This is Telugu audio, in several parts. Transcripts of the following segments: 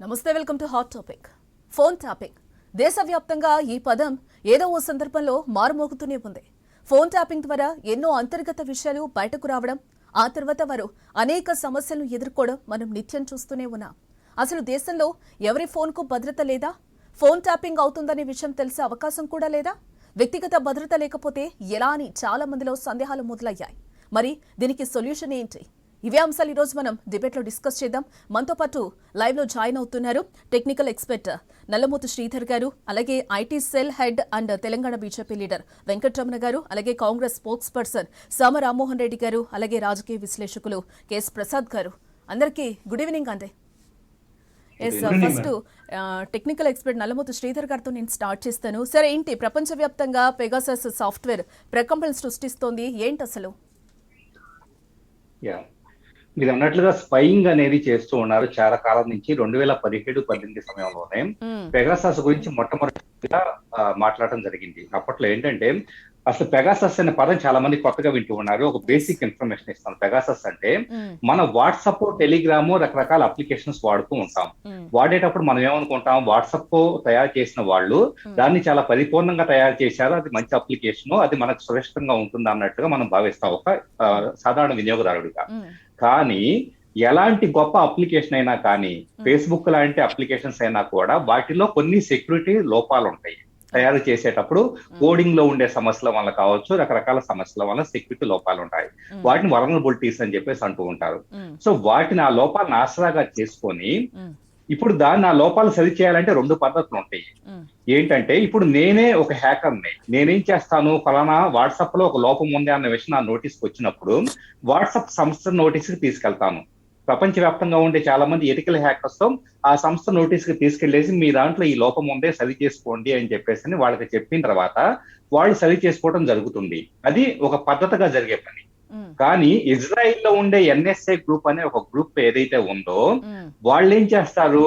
నమస్తే, welcome to hot topic. Phone tapping. దేశవ్యాప్తంగా ఈ పదం ఏదో ఓ సందర్భంలో మారుమోగుతూనే ఉంది. ఫోన్ ట్యాపింగ్ ద్వారా ఎన్నో అంతర్గత విషయాలు బయటకు రావడం, ఆ తర్వాత వారు అనేక సమస్యలను ఎదుర్కోవడం మనం నిత్యం చూస్తూనే ఉన్నాం. అసలు దేశంలో ఎవరి ఫోన్కు భద్రత లేదా? ఫోన్ ట్యాపింగ్ అవుతుందనే విషయం తెలిసే అవకాశం కూడా లేదా? వ్యక్తిగత భద్రత లేకపోతే ఎలా అని చాలా మందిలో సందేహాలు మొదలయ్యాయి. మరి దీనికి సొల్యూషన్ ఏంటి? ఇవే అంశాలు ఈరోజు మనం డిబేట్లో డిస్కస్ చేద్దాం. మనతో పాటు లైవ్లో జాయిన్ అవుతున్నారు టెక్నికల్ ఎక్స్పర్ట్ నల్లమోతు శ్రీధర్ గారు, అలాగే IT cell head and Telangana BJP leader Venkataramana గారు, అలాగే కాంగ్రెస్ స్పోక్స్ పర్సన్ సామ రామ్మోహన్ రెడ్డి గారు, అలాగే రాజకీయ విశ్లేషకులు కెఎస్ ప్రసాద్ గారు. అందరికీ గుడ్ ఈవినింగ్ అండి. First technical expert Nallamothu Sridhar గారితో నేను స్టార్ట్ చేస్తాను. సరే, ఏంటి ప్రపంచవ్యాప్తంగా పెగాసస్ సాఫ్ట్వేర్ ప్రకంపనలు సృష్టిస్తోంది, ఏంటి అసలు? మీరు అన్నట్లుగా స్పైయింగ్ అనేది చేస్తూ ఉన్నారు చాలా కాలం నుంచి. 2017-18 సమయంలోనే పెగాసస్ గురించి మొట్టమొదటిగా మాట్లాడటం జరిగింది. అప్పట్లో ఏంటంటే అసలు పెగాసస్ అనే పదం చాలా మంది కొత్తగా వింటూ ఉన్నారు. ఒక బేసిక్ ఇన్ఫర్మేషన్ ఇస్తాను. పెగాసస్ అంటే మన వాట్సాప్, టెలిగ్రామ్, రకరకాల అప్లికేషన్స్ వాడుతూ ఉంటాం. వాడేటప్పుడు మనం ఏమనుకుంటాం, వాట్సాప్ తయారు చేసిన వాళ్ళు దాన్ని చాలా పరిపూర్ణంగా తయారు చేశారు, అది మంచి అప్లికేషన్, అది మనకు సురక్షితంగా ఉంటుంది అన్నట్టుగా మనం భావిస్తాం ఒక సాధారణ వినియోగదారుడిగా. కానీ ఎలాంటి గొప్ప అప్లికేషన్ అయినా కానీ, ఫేస్బుక్ లాంటి అప్లికేషన్స్ అయినా కూడా వాటిలో కొన్ని సెక్యూరిటీ లోపాలు ఉంటాయి. తయారు చేసేటప్పుడు కోడింగ్ లో ఉండే సమస్యల వల్ల కావచ్చు, రకరకాల సమస్యల వల్ల సెక్యూరిటీ లోపాలు ఉంటాయి. వాటిని వల్నరబిలిటీస్ అని చెప్పేసి అంటూ ఉంటారు. సో వాటిని ఆ లోపాలను ఆసరాగా చేసుకొని ఇప్పుడు దాన్ని ఆ లోపాలు సరి చేయాలంటే 2 పద్ధతులు ఉంటాయి. ఏంటంటే, ఇప్పుడు నేనే ఒక హ్యాకర్ని, నేనేం చేస్తాను, ఫలానా వాట్సాప్ లో ఒక లోపం ఉంది అన్న విషయం నా నోటీస్కి వచ్చినప్పుడు వాట్సాప్ సంస్థ నోటీస్కి తీసుకెళ్తాను. ప్రపంచవ్యాప్తంగా ఉండే చాలా మంది ఎథికల్ హ్యాకర్స్ ఆ సంస్థ నోటీస్కి తీసుకెళ్లేసి మీ దాంట్లో ఈ లోపం ఉందే సరి చేసుకోండి అని చెప్పేసి వాళ్ళకి చెప్పిన తర్వాత వాళ్ళు సరి చేసుకోవడం జరుగుతుంది. అది ఒక పద్ధతిగా జరిగే పని. కానీ ఇజ్రాయిల్ లో ఉండే ఎన్ఎస్ఏ గ్రూప్ అనే ఒక గ్రూప్ ఏదైతే ఉందో వాళ్ళు ఏం చేస్తారు,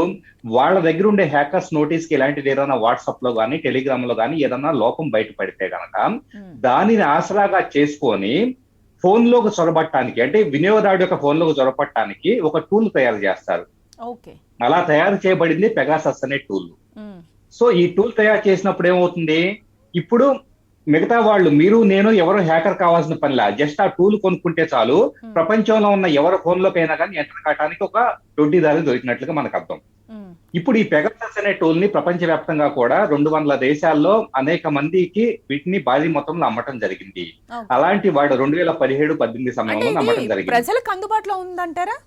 వాళ్ళ దగ్గర ఉండే హ్యాకర్స్ నోటీస్ కి ఇలాంటిది ఏదైనా వాట్సాప్ లో కానీ, టెలిగ్రామ్ లో కానీ ఏదైనా లోపం బయటపడితే గనక దానిని ఆసరాగా చేసుకొని ఫోన్ లోకి చొరబట్టడానికి, అంటే వినియోగదారుడు యొక్క ఫోన్ లోకి చొరబట్టడానికి ఒక టూల్ తయారు చేస్తారు. అలా తయారు చేయబడింది పెగాసస్ అనే టూల్. సో ఈ టూల్ తయారు చేసినప్పుడు ఏమవుతుంది, ఇప్పుడు మిగతా వాళ్ళు, మీరు నేను ఎవరో హ్యాకర్ కావాల్సిన పనిలా, జస్ట్ ఆ టూల్ కొనుక్కుంటే చాలు, ప్రపంచంలో ఉన్న ఎవరి ఫోన్ లోకైనా కానీ ఎంటర్ కావడానికి ఒక దొడ్డిదారి దొరికినట్లుగా మనకు అర్థం. ఇప్పుడు ఈ పెగాసస్ అనే టూల్ ని ప్రపంచవ్యాప్తంగా కూడా 200 దేశాల్లో అనేక మందికి వీటిని భారీ మొత్తంలో అమ్మటం జరిగింది. అలాంటి వాడు 2017-18 సమయంలో అమ్మటం జరిగింది. ప్రజలకు అందుబాటులో ఉందంటారా?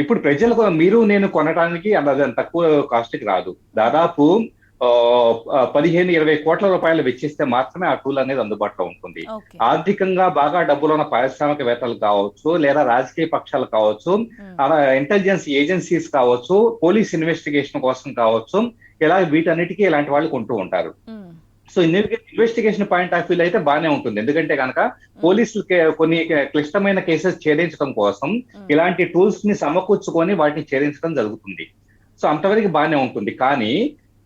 ఇప్పుడు ప్రజలకు మీరు నేను కొనడానికి అంత తక్కువ కాస్ట్ కి రాదు. దాదాపు 15-20 కోట్ల రూపాయలు వెచ్చిస్తే మాత్రమే ఆ టూల్ అనేది అందుబాటులో ఉంటుంది. ఆర్థికంగా బాగా డబ్బులున్న పారిశ్రామికవేత్తలు కావచ్చు, లేదా రాజకీయ పక్షాలు కావచ్చు, ఇంటెలిజెన్స్ ఏజెన్సీస్ కావచ్చు, పోలీస్ ఇన్వెస్టిగేషన్ కోసం కావచ్చు, ఇలా వీటన్నిటికీ ఇలాంటి వాళ్ళు కొంటూ ఉంటారు. So investigation point of view అయితే బాగానే ఉంటుంది. ఎందుకంటే కనుక పోలీసులకి కొన్ని క్లిష్టమైన కేసెస్ ఛేదించడం కోసం ఇలాంటి టూల్స్ ని సమకూర్చుకొని వాటిని ఛేదించడం జరుగుతుంది. సో అంతవరకు బాగానే ఉంటుంది. కానీ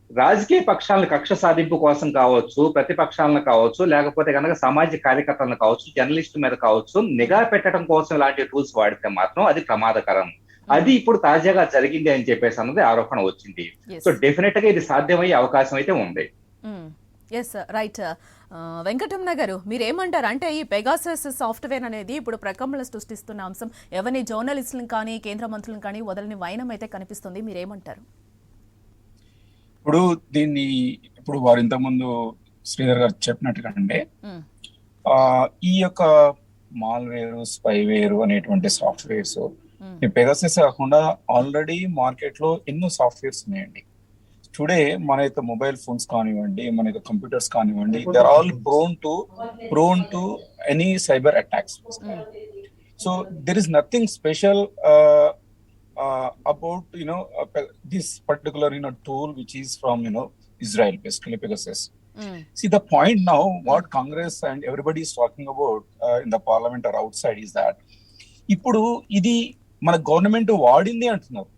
రాజకీయ పక్షాలను కక్ష సాధింపు కోసం కావచ్చు, ప్రతిపక్షాలను కావచ్చు, లేకపోతే కనుక సామాజిక కార్యకర్తలను కావచ్చు, జర్నలిస్టు మీద కావచ్చు, నిఘా పెట్టడం కోసం ఇలాంటి టూల్స్ వాడితే మాత్రం అది ప్రమాదకరం. అది ఇప్పుడు తాజాగా జరిగింది అని చెప్పేసి అన్నది ఆరోపణ వచ్చింది. సో డెఫినెట్ గా ఇది సాధ్యమయ్యే అవకాశం అయితే ఉంది. Yes, right. వెంకటరమణ గారు, మీరేమంటారు? అంటే ఈ పెగాసస్ సాఫ్ట్వేర్ అనేది ఇప్పుడు ప్రకంపనలు సృష్టిస్తున్న అంశం, ఎవరిని జర్నలిస్టులను కానీ కేంద్ర మంత్రులను కానీ వదలని వైనం అయితే కనిపిస్తుంది. మీరేమంటారు? ఇప్పుడు దీన్ని వారు ఇంతకుముందు శ్రీధర్ గారు చెప్పినట్టుగా అంటే ఈ యొక్క మాల్వేర్, స్పైవేర్ అనేటువంటి సాఫ్ట్వేర్స్ ఈ పెగాసస్ కాకుండా ఆల్రెడీ మార్కెట్ లో ఎన్నో సాఫ్ట్వేర్స్ ఉన్నాయండి. టుడే మన యొక్క మొబైల్ ఫోన్స్ కానివ్వండి, మన యొక్క కంప్యూటర్స్ కానివ్వండి, they are all prone to any cyber attacks. So there is nothing special about this particular tool which is from Israel, basically Pegasus. See, the point now what Congress and everybody is talking about in the parliament or outside is that ఇప్పుడు ఇది మన గవర్నమెంట్ వాడింది అంటున్నారు.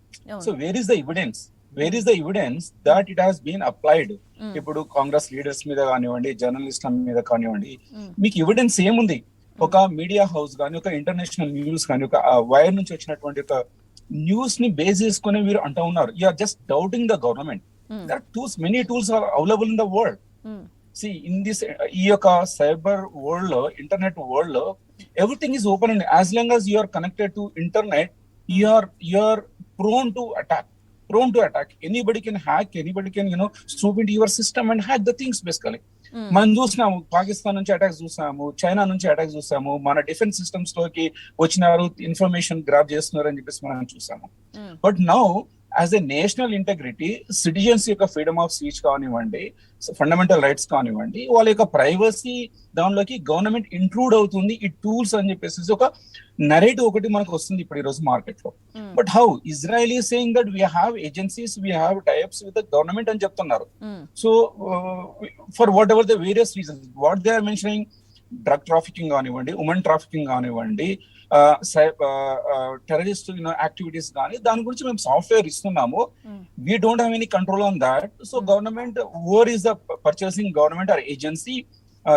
So where is the evidence that it has been applied? ఇప్పుడు కాంగ్రెస్ లీడర్స్ మీద కానివ్వండి, జర్నలిస్టుల మీద కానివ్వండి, మీకు ఎవిడెన్స్ ఏముంది? ఒక మీడియా హౌస్ కానీ, ఒక ఇంటర్నేషనల్ న్యూస్ కానీ, ఒక వైర్ నుంచి వచ్చినటువంటి ఒక న్యూస్ ని బేస్ చేసుకుని వీరు అంటూ ఉన్నారు. You are just doubting the government. There are tools, many tools are available in the world. See in this, ఈ యొక్క సైబర్ వరల్డ్ లో, ఇంటర్నెట్ వరల్డ్ లో everything is open and as long as you are connected to internet, you are prone to attack. Anybody can hack, anybody can swoop into your system and hack the things basically. మనం చూసినాము, పాకిస్తాన్ నుంచి అటాక్స్ చూసాము, చైనా నుంచి అటాక్స్ చూసాము, మన డిఫెన్స్ సిస్టమ్స్ లోకి వచ్చినారు, ఇన్ఫర్మేషన్ గ్రాప్ చేస్తున్నారు అని చెప్పేసి మనం చూసాము. But now as a national integrity, citizens యొక్క ఫ్రీడమ్ ఆఫ్ స్పీచ్ కానివ్వండి, ఫండమెంటల్ రైట్స్ కానివ్వండి, వాళ్ళ యొక్క ప్రైవసీ దానిలోకి గవర్నమెంట్ ఇంట్రూడ్ అవుతుంది ఈ టూల్స్ అని చెప్పేసి ఒక నరేటివ్ ఒకటి మనకు వస్తుంది ఇప్పుడు ఈ రోజు మార్కెట్ లో. But how Israel is saying that we have agencies, we have types with the government అని చెప్తున్నారు. So for whatever the various reasons what they are mentioning, drug trafficking కానివ్వండి, ఉమెన్ ట్రాఫికింగ్ కానివ్వండి, టెర్రరిస్ట్ యాక్టివిటీస్ కానీ, దాని గురించి మేము సాఫ్ట్వేర్ ఇస్తున్నాము. We don't have any control on that. So government, over is the purchasing government or agency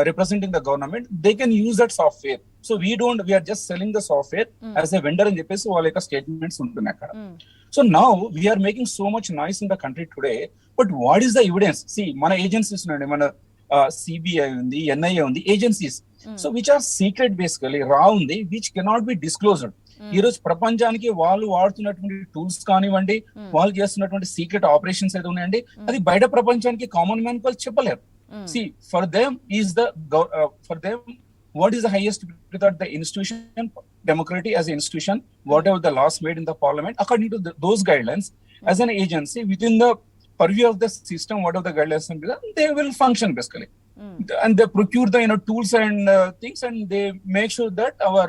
representing the government, they can use that software. So we are just selling the software as a vendor అని చెప్పేసి వాళ్ళ యొక్క స్టేట్మెంట్స్ ఉంటున్నాయి అక్కడ. So now we are making so much noise in the country today, but what is the evidence? See, మన ఏజెన్సీస్ ఉన్నాయండి, మన సిబిఐ ఉంది, ఎన్ఐఏ ఉంది, agencies. So which are secret basically, రా ఉంది, విచ్ కెనాట్ బి డిస్క్లోజ్డ్. ఈ రోజు ప్రపంచానికి వాళ్ళు వాడుతున్నటువంటి టూల్స్ కానివ్వండి, వాళ్ళు చేస్తున్నటువంటి సీక్రెట్ ఆపరేషన్స్ ఏదో ఉన్నాయండి, అది బయట ప్రపంచానికి కామన్ మ్యాన్ వాళ్ళు చెప్పలేరు. See, for them, what is the highest that the institution, democracy as an institution, whatever the laws made in the parliament, according to those guidelines, as an agency within the purview of the system, whatever the guidelines, they will function basically. And they procure the tools and things, and they make sure that our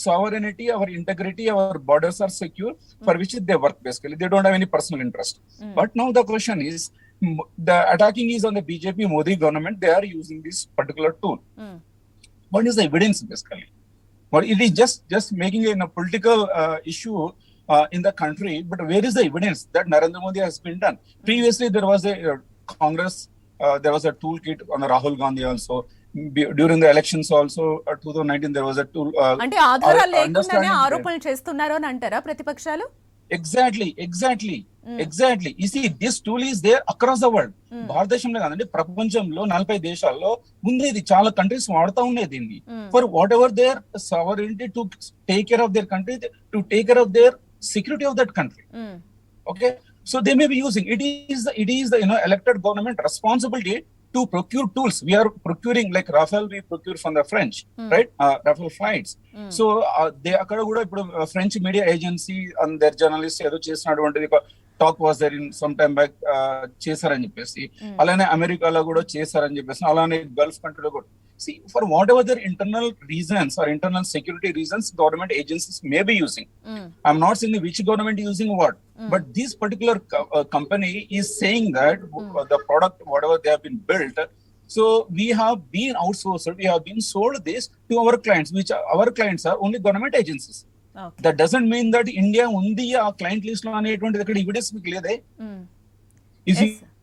sovereignty, our integrity, our borders are secure, for which they work basically. They don't have any personal interest. But now the question is, the attacking is on the BJP Modi government. They are using this particular tool. What is the evidence basically? But it is just making it a political issue in the country. But where is the evidence that Narendra Modi has been done? Previously there was a Congress, there was a toolkit on Rahul Gandhi also. During the elections also 2019 there was a tool. అంటే ఆధారాలు లేకుండానే ఆరోపణలు చేస్తున్నారు అని అంటారా ప్రతిపక్షాలు? Exactly. You see, this tool is there across the world. భారతదేశంలో కాదండి, ప్రపంచంలో 40 దేశాల్లో ఉండేది, చాలా కంట్రీస్ వాడుతూ ఉండేది దీన్ని. For whatever their sovereignty to take care of their country, to take care of their security of that country. Okay, so they may be using it. Is the elected government responsibility to procure tools. We are procuring like Rafale, we procure from the French, right? Rafale flights. So they akkada kuda ippudu French media agency and their journalists edo chesinatuvanti talk was there in some time back, chesarani cheppesi, alane America lo kuda chesarani cheppesi, alane Gulf country lo kuda. See, for whatever their internal reasons or internal security reasons, government agencies may be using. I'm not saying which government is using what, but this particular company is saying that the product, whatever they have been built, so we have been outsourced, we have been sold this to our clients, which our clients are only government agencies. Okay. That doesn't mean that India undi a client list lo aneటువంటి దగ్గర evidence మీకు లేదే. If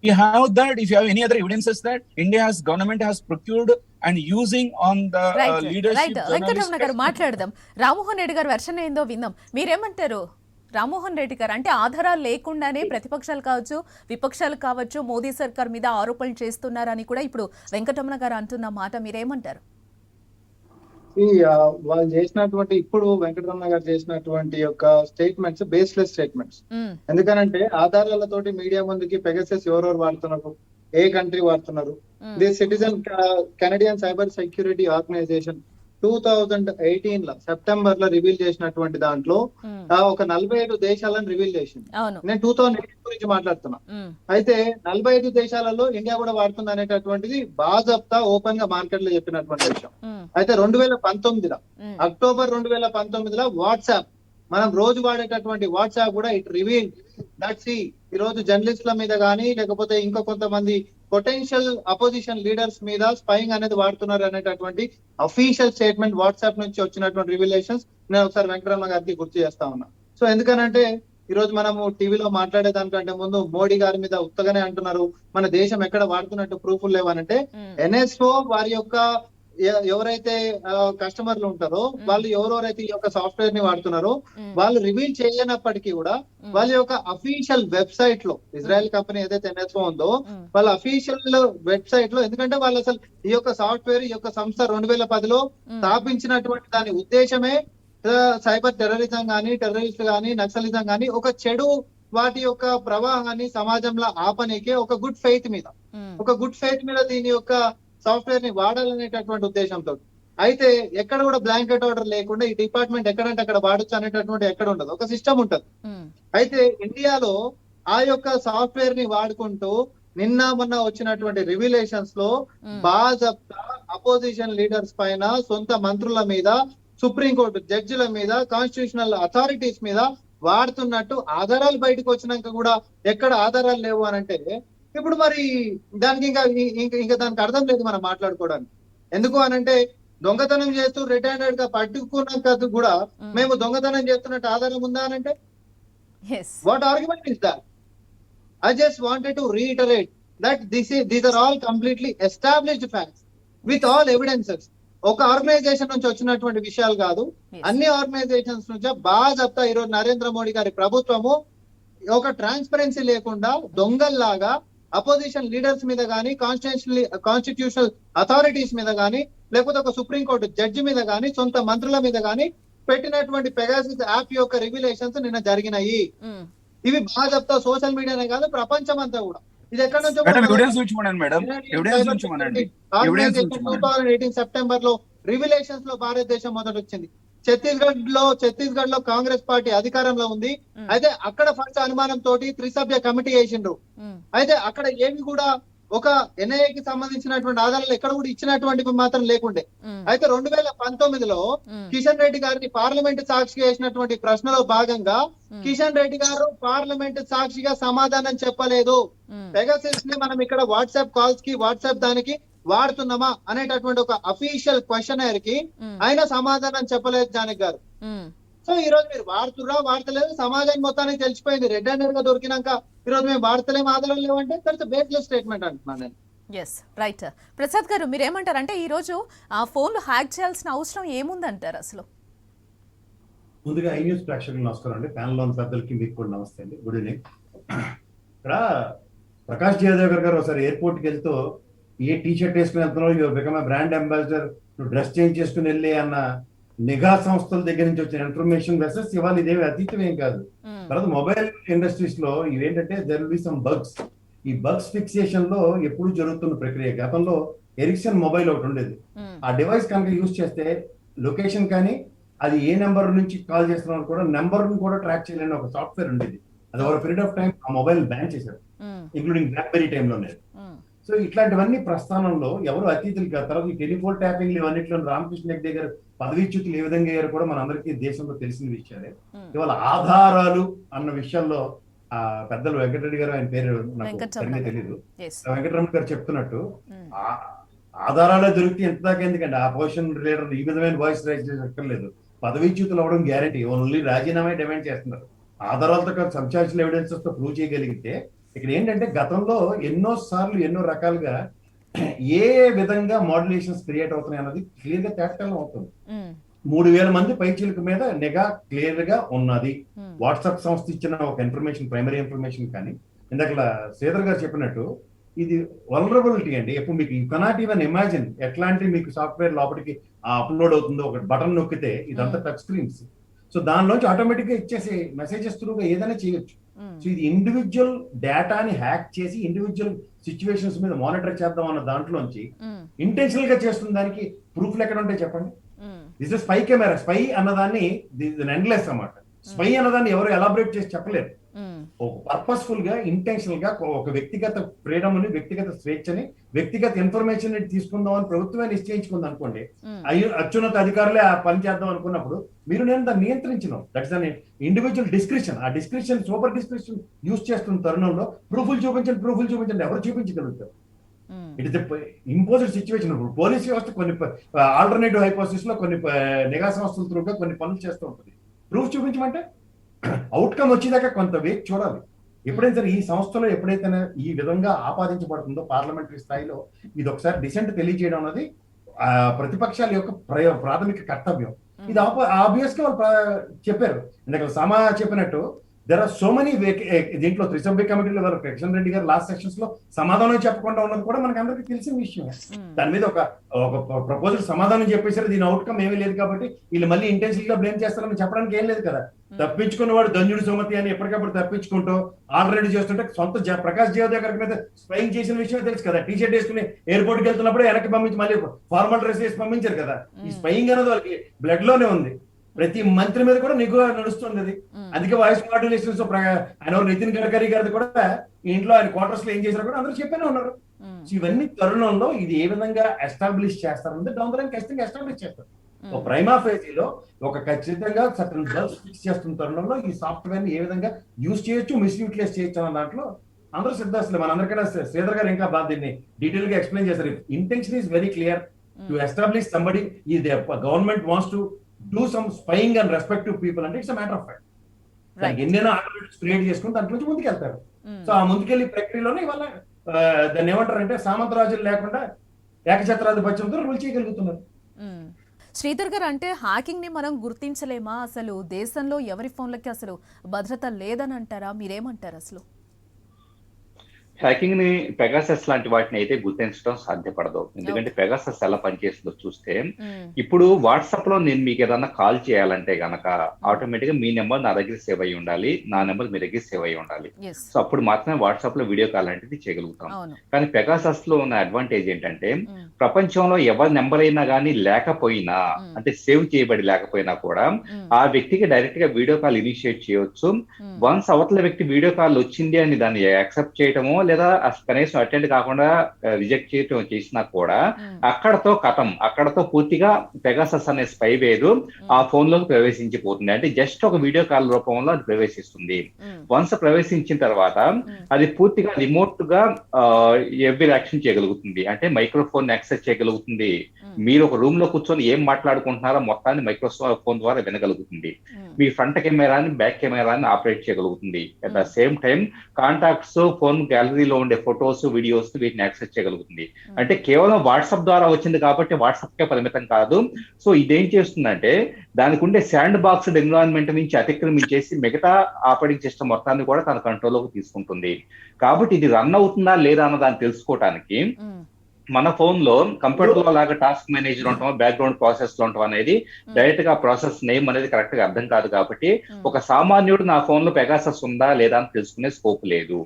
you have that, if you have any other evidences that India has, government has procured and using on the leadership. Venkataramana గారు మాట్లాడదాం. రామ్మోహన్ రెడ్డి గారు వెర్షన్ ఏందో విందాం. మీరేమంటారు రామ్మోహన్ రెడ్డి గారు? అంటే ఆధారాలు లేకుండానే ప్రతిపక్షాలు కావచ్చు, విపక్షాలు కావచ్చు, మోదీ సర్కార్ మీద ఆరోపణలు చేస్తున్నారని కూడా ఇప్పుడు వెంకటరమణ గారు అంటున్న మాట మీరేమంటారు? వాళ్ళు చేసినటువంటి, ఇప్పుడు వెంకటరమణ గారు చేసినటువంటి యొక్క స్టేట్మెంట్స్ బేస్లెస్ స్టేట్మెంట్స్. ఎందుకనంటే ఆధారాలతోటి మీడియా ముందుకి పెగసస్ ఎవరెవరు వాడుతున్నారు, ఏ కంట్రీ వాడుతున్నారు, the citizen Canadian cyber security organisation 2018 లో సెప్టెంబర్ లో రివీల్ చేసినటువంటి దాంట్లో ఒక 45 దేశాలను రివీల్ చేసింది. నేను 2018 గురించి మాట్లాడుతున్నా. అయితే 45 దేశాలలో ఇండియా కూడా వాడుతుంది అనేటటువంటిది బాజప్తా ఓపెన్ గా మార్కెట్ లో చెప్పినటువంటి విషయం. అయితే 2019 అక్టోబర్ 2019 వాట్సాప్, మనం రోజు వాడేటటువంటి వాట్సాప్ కూడా ఇట్ రివీల్ దట్ ఈ రోజు జర్నలిస్టుల మీద కానీ లేకపోతే ఇంకా కొంతమంది పొటెన్షియల్ అపోజిషన్ లీడర్స్ మీద స్పైయింగ్ అనేది వాడుతున్నారు అనేటటువంటి అఫీషియల్ స్టేట్మెంట్ వాట్సాప్ నుంచి వచ్చినటువంటి రివిలేషన్స్ నేను ఒకసారి వెంకటరమణ గారికి గుర్తు చేస్తా ఉన్నా. సో ఎందుకనంటే ఈ రోజు మనము టీవీలో మాట్లాడే దానికంటే ముందు మోడీ గారి మీద ఉత్తగానే అంటున్నారు మన దేశం ఎక్కడ వాడుతున్నట్టు ప్రూఫ్లు లేవనంటే ఎన్ఎస్ఓ వారి యొక్క ఎవరైతే కస్టమర్లు ఉంటారో వాళ్ళు ఎవరెవరైతే ఈ యొక్క సాఫ్ట్వేర్ ని వాడుతున్నారో వాళ్ళు రివీల్ చేయనప్పటికీ కూడా వాళ్ళ యొక్క అఫీషియల్ వెబ్సైట్ లో, ఇజ్రాయెల్ కంపెనీ ఏదైతే NSO ఉందో వాళ్ళ అఫీషియల్ వెబ్సైట్ లో, ఎందుకంటే వాళ్ళు అసలు ఈ యొక్క సాఫ్ట్వేర్, ఈ యొక్క సంస్థ 2010లో స్థాపించినటువంటి దాని ఉద్దేశమే సైబర్ టెర్రరిజం గానీ, టెర్రరిస్ట్ గానీ, నక్సలిజం గానీ ఒక చెడు వాటి యొక్క ప్రవాహాన్ని సమాజంలో ఆపనీకే ఒక గుడ్ ఫెయిత్ మీద దీని యొక్క సాఫ్ట్వేర్ ని వాడాలనేటటువంటి ఉద్దేశంతో. అయితే ఎక్కడ కూడా బ్లాంకెట్ ఆర్డర్ లేకుండా ఈ డిపార్ట్మెంట్ ఎక్కడంటే అక్కడ వాడచ్చు అనేటటువంటి ఎక్కడ ఉండదు, ఒక సిస్టమ్ ఉంటది. అయితే ఇండియాలో ఆ యొక్క సాఫ్ట్వేర్ ని వాడుకుంటూ నిన్న మొన్న వచ్చినటువంటి రివిలేషన్స్ లో బాజప్తా అపోజిషన్ లీడర్స్ పైన, సొంత మంత్రుల మీద, సుప్రీంకోర్టు జడ్జిల మీద, కాన్స్టిట్యూషనల్ అథారిటీస్ మీద వాడుతున్నట్టు ఆధారాలు బయటకు వచ్చినాక కూడా ఎక్కడ ఆధారాలు లేవు అని అంటే ఇప్పుడు మరి దానికి ఇంకా దానికి అర్థం లేదు మనం మాట్లాడుకోవడానికి. ఎందుకు అనంటే దొంగతనం చేస్తూ రిటైర్డ్ గా పట్టుకున్నాక కూడా మేము దొంగతనం చేస్తున్నట్టు ఆధారం ఉందా అనంటే what argument is that? I just wanted to reiterate that these are all completely established facts with all evidences. ఒక ఆర్గనైజేషన్ నుంచి వచ్చినటువంటి విషయాలు కాదు, అన్ని ఆర్గనైజేషన్స్ నుంచి బాగా ఈరోజు నరేంద్ర మోడీ గారి ప్రభుత్వము ఒక ట్రాన్స్పరెన్సీ లేకుండా దొంగల్లాగా అపోజిషన్ లీడర్స్ మీద గానీ, కాన్స్టిట్యూషనల్ అథారిటీస్ మీద గానీ, లేకపోతే ఒక సుప్రీంకోర్టు జడ్జి మీద గానీ, సొంత మంత్రుల మీద గానీ పెట్టినటువంటి పెగాసిస్ యాప్ యొక్క రివిలేషన్స్ నిన్న జరిగినాయి. ఇవి బాగా చెప్తా సోషల్ మీడియానే కాదు, ప్రపంచం అంతా కూడా. ఇది ఎక్కడ నుంచో 2018 సెప్టెంబర్ లో రివిలేషన్స్ లో భారతదేశం మొదటి వచ్చింది. ఛత్తీస్గఢ్ లో కాంగ్రెస్ పార్టీ అధికారంలో ఉంది. అయితే అక్కడ ఫస్ట్ అనుమానం తోటి త్రిసభ్య కమిటీ వేసిండ్రు. అయితే అక్కడ ఏమి కూడా ఒక ఎన్ఐఏకి సంబంధించినటువంటి ఆధారాలు ఎక్కడ కూడా ఇచ్చినటువంటి మాత్రం లేకుండే. అయితే 2019లో కిషన్ రెడ్డి గారిని పార్లమెంట్ సాక్షిగా వేసినటువంటి ప్రశ్నలో భాగంగా కిషన్ రెడ్డి గారు పార్లమెంట్ సాక్షిగా సమాధానం చెప్పలేదు. పెగాసిస్ ని మనం ఇక్కడ వాట్సాప్ కాల్స్ కి, వాట్సాప్ దానికి వాడుతున్నామా అనేటటువంటి ఒక అఫీషియల్ క్వశ్చనర్ కి ఆయన సమాధానం చెప్పలేదు జానక్ గారు. సో ఈ రోజు మీరు వాడతలేదు, సమాజాన్ని మొత్తానికి తెలిసిపోయింది. రెడ్ హ్యాండెడ్ గా దొరికినాక ఈ రోజు మేము వాడతలేము, ఆధారాలు లేవంటే దట్స్ బేస్లెస్ స్టేట్మెంట్ అంటున్నాను నేను. Yes right. ప్రసాద్ గారు మీరు ఏమంటారంటే ఈ రోజు ఆ ఫోన్లు హ్యాక్ చేయాల్సిన అవసరం ఏముందంటారు అసలు? ముందుగా ఐ న్యూస్ ప్రేక్షకులు నమస్కారం అండి, ప్యానల్ లోని పెద్దలకి మీకు కూడా నమస్తే అండి, గుడ్ ఈవినింగ్. ఇక్కడ ప్రకాష్ జయదేవర్ గారు ఒకసారి ఎయిర్పోర్ట్ కి వెళ్తూ ఏ టీ షర్ట్ వేసుకుని వెళ్తున్నావు, యువర్ బికమ్ బ్రాండ్ అంబాసిడర్, నువ్వు డ్రెస్ చేంజ్ చేసుకుని వెళ్ళి అన్న నిఘా సంస్థల దగ్గర నుంచి వచ్చిన ఇన్ఫర్మేషన్ వెసెస్ ఇవాళ ఇదేమి అతీతం ఏం కాదు. తర్వాత మొబైల్ ఇండస్ట్రీస్ లో ఇవేంటంటే there will be some bugs. ఈ బగ్స్ ఫిక్సేషన్ లో ఎప్పుడు జరుగుతున్న ప్రక్రియ. గతంలో ఎరిక్సన్ మొబైల్ ఒకటి ఉండేది, ఆ డివైస్ కనుక యూజ్ చేస్తే లొకేషన్ కానీ అది ఏ నెంబర్ నుంచి కాల్ చేస్తున్నారో కూడా నెంబర్ కూడా ట్రాక్ చేయలేని ఒక సాఫ్ట్వేర్ ఉండేది. అది ఒక పీరియడ్ ఆఫ్ టైం ఆ మొబైల్ బ్యాన్ చేశారు, ఇంక్లూడింగ్ బ్లాక్బెర్రీ టైంలోనే. సో ఇట్లాంటివన్నీ ప్రస్థానంలో ఎవరు అతీతులు కాదు. తర్వాత ఈ టెలిఫోన్ ట్యాపింగ్ ఇవన్నిట్లో రామకృష్ణ హెగ్డే గారు పదవీచ్యుతులు ఏ విధంగా అయ్యారు కూడా మనందరికీ దేశంలో తెలిసిన విషయాలే. ఇవాళ ఆధారాలు అన్న విషయాల్లో ఆ పెద్దలు వెంకటరెడ్డి గారు, ఆయన పేరు నాకు సరిగ్గా తెలియదు, వెంకటరమణ గారు చెప్తున్నట్టు ఆధారాలే దొరికితే ఎంత దాకా ఎందుకంటే ఆ పొజిషన్ లీడర్ ఈ విధమైన వాయిస్ రైజ్ చేయక్కర్లేదు. పదవీచ్యుతులు అవ్వడం గ్యారంటీ, ఓన్లీ రాజీనామా డిమాండ్ చేస్తున్నారు. ఆధారాలతో సబ్స్టాన్షియల్ ఎవిడెన్సెస్ తో ప్రూవ్ చేయగలిగితే ఇక్కడ ఏంటంటే గతంలో ఎన్నో సార్లు ఎన్నో రకాలుగా ఏ విధంగా మోడ్యులేషన్స్ క్రియేట్ అవుతున్నాయి అన్నది క్లియర్ గా తేటతెల్లం అవుతుంది. 3000 మంది పైచీలక మీద నిఘా క్లియర్ గా ఉన్నది. వాట్సాప్ సంస్థ ఇచ్చిన ఒక ఇన్ఫర్మేషన్, ప్రైమరీ ఇన్ఫర్మేషన్ కానీ ఇందాక శ్రీధర్ గారు చెప్పినట్టు ఇది వల్నరబిలిటీ అండి. ఎప్పుడు మీకు యూ కెనాట్ ఈవెన్ ఇమాజిన్ ఎట్లాంటి మీకు సాఫ్ట్వేర్ లోపలికి అప్లోడ్ అవుతుందో. ఒక బటన్ నొక్కితే ఇదంతా టచ్ స్క్రీన్స్, సో దానిలోంచి ఆటోమేటిక్ గా ఇచ్చేసి మెసేజెస్ త్రూగా ఏదైనా చేయొచ్చు. సో ఇది ఇండివిజువల్ డేటాని హ్యాక్ చేసి ఇండివిజువల్ సిచ్యువేషన్స్ మీద మానిటర్ చేద్దాం అన్న దాంట్లోంచి ఇంటెన్షనల్ గా చేస్తున్న దానికి ప్రూఫ్లు ఎక్కడ ఉంటాయి చెప్పండి? This spy camera. స్పై అన్నదాన్ని ఎండ్లెస్ అన్నమాట. స్పై అన్నదాన్ని ఎవరు ఎలాబరేట్ చేసి చెప్పలేరు. ఒక పర్పస్ఫుల్ గా, ఇంటెన్షనల్ గా ఒక వ్యక్తిగత ఫ్రీడమ్ ని, వ్యక్తిగత స్వేచ్ఛని, వ్యక్తిగత ఇన్ఫర్మేషన్ తీసుకుందాం అని ప్రభుత్వమే నిశ్చయించుకుంది అనుకోండి, అత్యున్నత అధికారులే ఆ పని చేద్దాం అనుకున్నప్పుడు మీరు నేను దాన్ని నియంత్రించను. That's an individual description. ఆ డిస్క్రిప్షన్ సూపర్ డిస్క్రిప్షన్ యూజ్ చేస్తున్న తరుణంలో ప్రూఫ్లు చూపించండి, ఎవరు చూపించగలుగుతారు? It is imposed situation. ఇప్పుడు పోలీస్ వ్యవస్థ కొన్ని ఆల్టర్నేటివ్ హైపోసిస్ లో కొన్ని నిఘా సంస్థల త్రూగా కొన్ని పనులు చేస్తూ ఉంటుంది. ప్రూఫ్ చూపించమంటే అవుట్కమ్ వచ్చేదాకా కొంత వేచి చూడాలి. ఎప్పుడైతే ఈ సంస్థలో ఎప్పుడైతే ఈ విధంగా ఆపాదించబడుతుందో పార్లమెంటరీ స్థాయిలో ఇది ఒకసారి డిసెంట్ తెలియజేయడం అనేది ప్రతిపక్షాల యొక్క ప్రాథమిక కర్తవ్యం. ఇది ఆబ్వియస్ గా వాళ్ళు చెప్పారు. ఇందాక సమా చెప్పినట్టు దెర్ ఆర్ సో మెనీ దీంట్లో త్రిసభ్య కమిటీలో కిషన్ రెడ్డి గారు లాస్ట్ సెక్షన్స్ లో సమాధానం చెప్పకుండా ఉన్నది కూడా మనకి అందరికీ తెలిసిన విషయం. దాని మీద ఒక ప్రపోజల్ సమాధానం చెప్పేసారు, దీని అవుట్కమ్ ఏమీ లేదు కాబట్టి వీళ్ళు మళ్ళీ ఇంటెన్షన్ గా బ్లేమ్ చేస్తారని చెప్పడానికి ఏం లేదు కదా. తప్పించుకున్నవాడు దంజుడు సుమతి అని ఎప్పటికప్పుడు తప్పించుకుంటూ ఆల్రెడీ చేస్తుంటే సొంత ప్రకాష్ జావదేకర్ మీద స్పైయింగ్ చేసిన విషయం తెలుసు కదా. టీ షర్ట్ వేసుకుని ఎయిర్పోర్ట్ కి వెళ్తున్నప్పుడు వెనక్కి పంపించి మళ్ళీ ఫార్మల్ డ్రెస్ వేసి పంపించారు కదా. ఈ స్పైయింగ్ అనేది వాళ్ళకి బ్లడ్ లోనే ఉంది. ప్రతి మంత్రి మీద కూడా నిఘా నడుస్తుంది అది. అందుకే వాయిస్ మాడ్యులేషన్స్ ఆయన నితిన్ గడ్కరీ గారిది కూడా ఇంట్లో ఆయన క్వార్టర్స్ లో ఏం చేశారు కూడా అందరూ చెప్పానే ఉన్నారు. ఇవన్నీ తరుణంలో ఇది ఏ విధంగా ఎస్టాబ్లిష్ చేస్తారంటే డౌన్ ద లైన్ ఖచ్చితంగా ఎస్టాబ్లిష్ చేస్తారు. ఒక ప్రైమా ఫేజీలో ఒక ఖచ్చితంగా సర్టన్ బగ్స్ ఫిక్స్ చేస్తున్న తరుణంలో ఈ సాఫ్ట్వేర్ ని ఏ విధంగా యూజ్ చేయొచ్చు, మిస్యూటిలైజ్ చేయొచ్చు అన్న దాంట్లో అందరూ సిద్ధాస్తులు. మన అందరికైనా శ్రీధర్ గారు ఇంకా బాగా దీన్ని డీటెయిల్ గా ఎక్స్ప్లెయిన్ చేశారు. Intention is very clear to establish somebody. ఈ government wants to do some spying and respect to people అంటే it's a matter of fact. దానికి ఎన్నైనా ఆల్టర్నేటివ్స్ క్రియేట్ చేసుకుని దాంట్లో నుంచి ముందుకెళ్తారు. సో ఆ ముందుకెళ్లి ప్రక్రియలోనే ఇవాళ దాన్ని ఏమంటారంటే సామంతరాజులు లేకుండా ఏకఛత్రాధిపత్యంతో రూల్ చేయగలుగుతున్నారు. శ్రీధర్ గారు, అంటే హ్యాకింగ్ ని మనం గుర్తించలేమా? అసలు దేశంలో ఎవరి ఫోన్లకి అసలు భద్రత లేదని అంటారా? మీరేమంటారు? అసలు హ్యాకింగ్ ని పెగాసస్ లాంటి వాటిని అయితే గుర్తించడం సాధ్యపడదు. ఎందుకంటే పెగాసస్ ఎలా పనిచేస్తుందో చూస్తే, ఇప్పుడు వాట్సాప్ లో నేను మీకు ఏదన్నా కాల్ చేయాలంటే గనక ఆటోమేటిక్ గా మీ నెంబర్ నా దగ్గర సేవ్ అయ్యి ఉండాలి, నా నెంబర్ మీ దగ్గర సేవ్ అయ్యి ఉండాలి. సో అప్పుడు మాత్రమే వాట్సాప్ లో వీడియో కాల్ అనేది చేయగలుగుతాం. కానీ పెగాసస్ లో ఉన్న అడ్వాంటేజ్ ఏంటంటే, ప్రపంచంలో ఎవరి నెంబర్ అయినా కానీ లేకపోయినా, అంటే సేవ్ చేయబడి లేకపోయినా కూడా ఆ వ్యక్తికి డైరెక్ట్ గా వీడియో కాల్ ఇనిషియేట్ చేయొచ్చు. వన్స్ అవతల వ్యక్తి వీడియో కాల్ వచ్చింది అని దాన్ని యాక్సెప్ట్ చేయటమో లేదా కనీసం అటెండ్ కాకుండా రిజెక్ట్ చేయటం చేసినా కూడా అక్కడతో కథం, అక్కడతో పూర్తిగా పెగాసస్ అనే స్పైవేర్ ఆ ఫోన్ లోకి ప్రవేశించిపోతుంది. అంటే జస్ట్ ఒక వీడియో కాల్ రూపంలో అది ప్రవేశిస్తుంది. వన్స్ ప్రవేశించిన తర్వాత అది పూర్తిగా రిమోట్ గా ఎవ్రీ యాక్షన్ చేయగలుగుతుంది. అంటే మైక్రోఫోన్ యాక్సెస్ చేయగలుగుతుంది. మీరు ఒక రూమ్ లో కూర్చొని ఏం మాట్లాడుకుంటున్నారో మొత్తాన్ని మైక్రోఫోన్ ద్వారా వినగలుగుతుంది. మీ ఫ్రంట్ కెమెరాని బ్యాక్ కెమెరాని ఆపరేట్ చేయగలుగుతుంది. At the same time contacts, phone గ్యాలరీలో ఉండే ఫొటోస్, వీడియోస్ వీటిని యాక్సెస్ చేయగలుగుతుంది. అంటే కేవలం వాట్సాప్ ద్వారా వచ్చింది కాబట్టి వాట్సాప్ కే పరిమితం కాదు. సో ఇదేం చేస్తుందంటే దానికి ఉండే శాండ్ బాక్స్డ్ ఎన్విరాన్మెంట్ నుంచి అతిక్రమించేసి మిగతా ఆపరేటింగ్ సిస్టమ్ మొత్తాన్ని కూడా తన కంట్రోల్లోకి తీసుకుంటుంది. కాబట్టి ఇది రన్ అవుతుందా లేదా అన్న దాన్ని తెలుసుకోవడానికి మన ఫోన్ లో కంప్యూటర్ లో లాగా టాస్క్ మేనేజర్ ఉంటాం, బ్యాక్గ్రౌండ్ ప్రాసెస్ లో ఉంటాం అనేది డైరెక్ట్ గా ప్రాసెస్ నేమ్ అనేది కరెక్ట్ గా అర్థం కాదు. కాబట్టి ఒక సామాన్యుడు నా ఫోన్ లో పెగాసస్ ఉందా లేదా అని తెలుసుకునే స్కోప్ లేదు.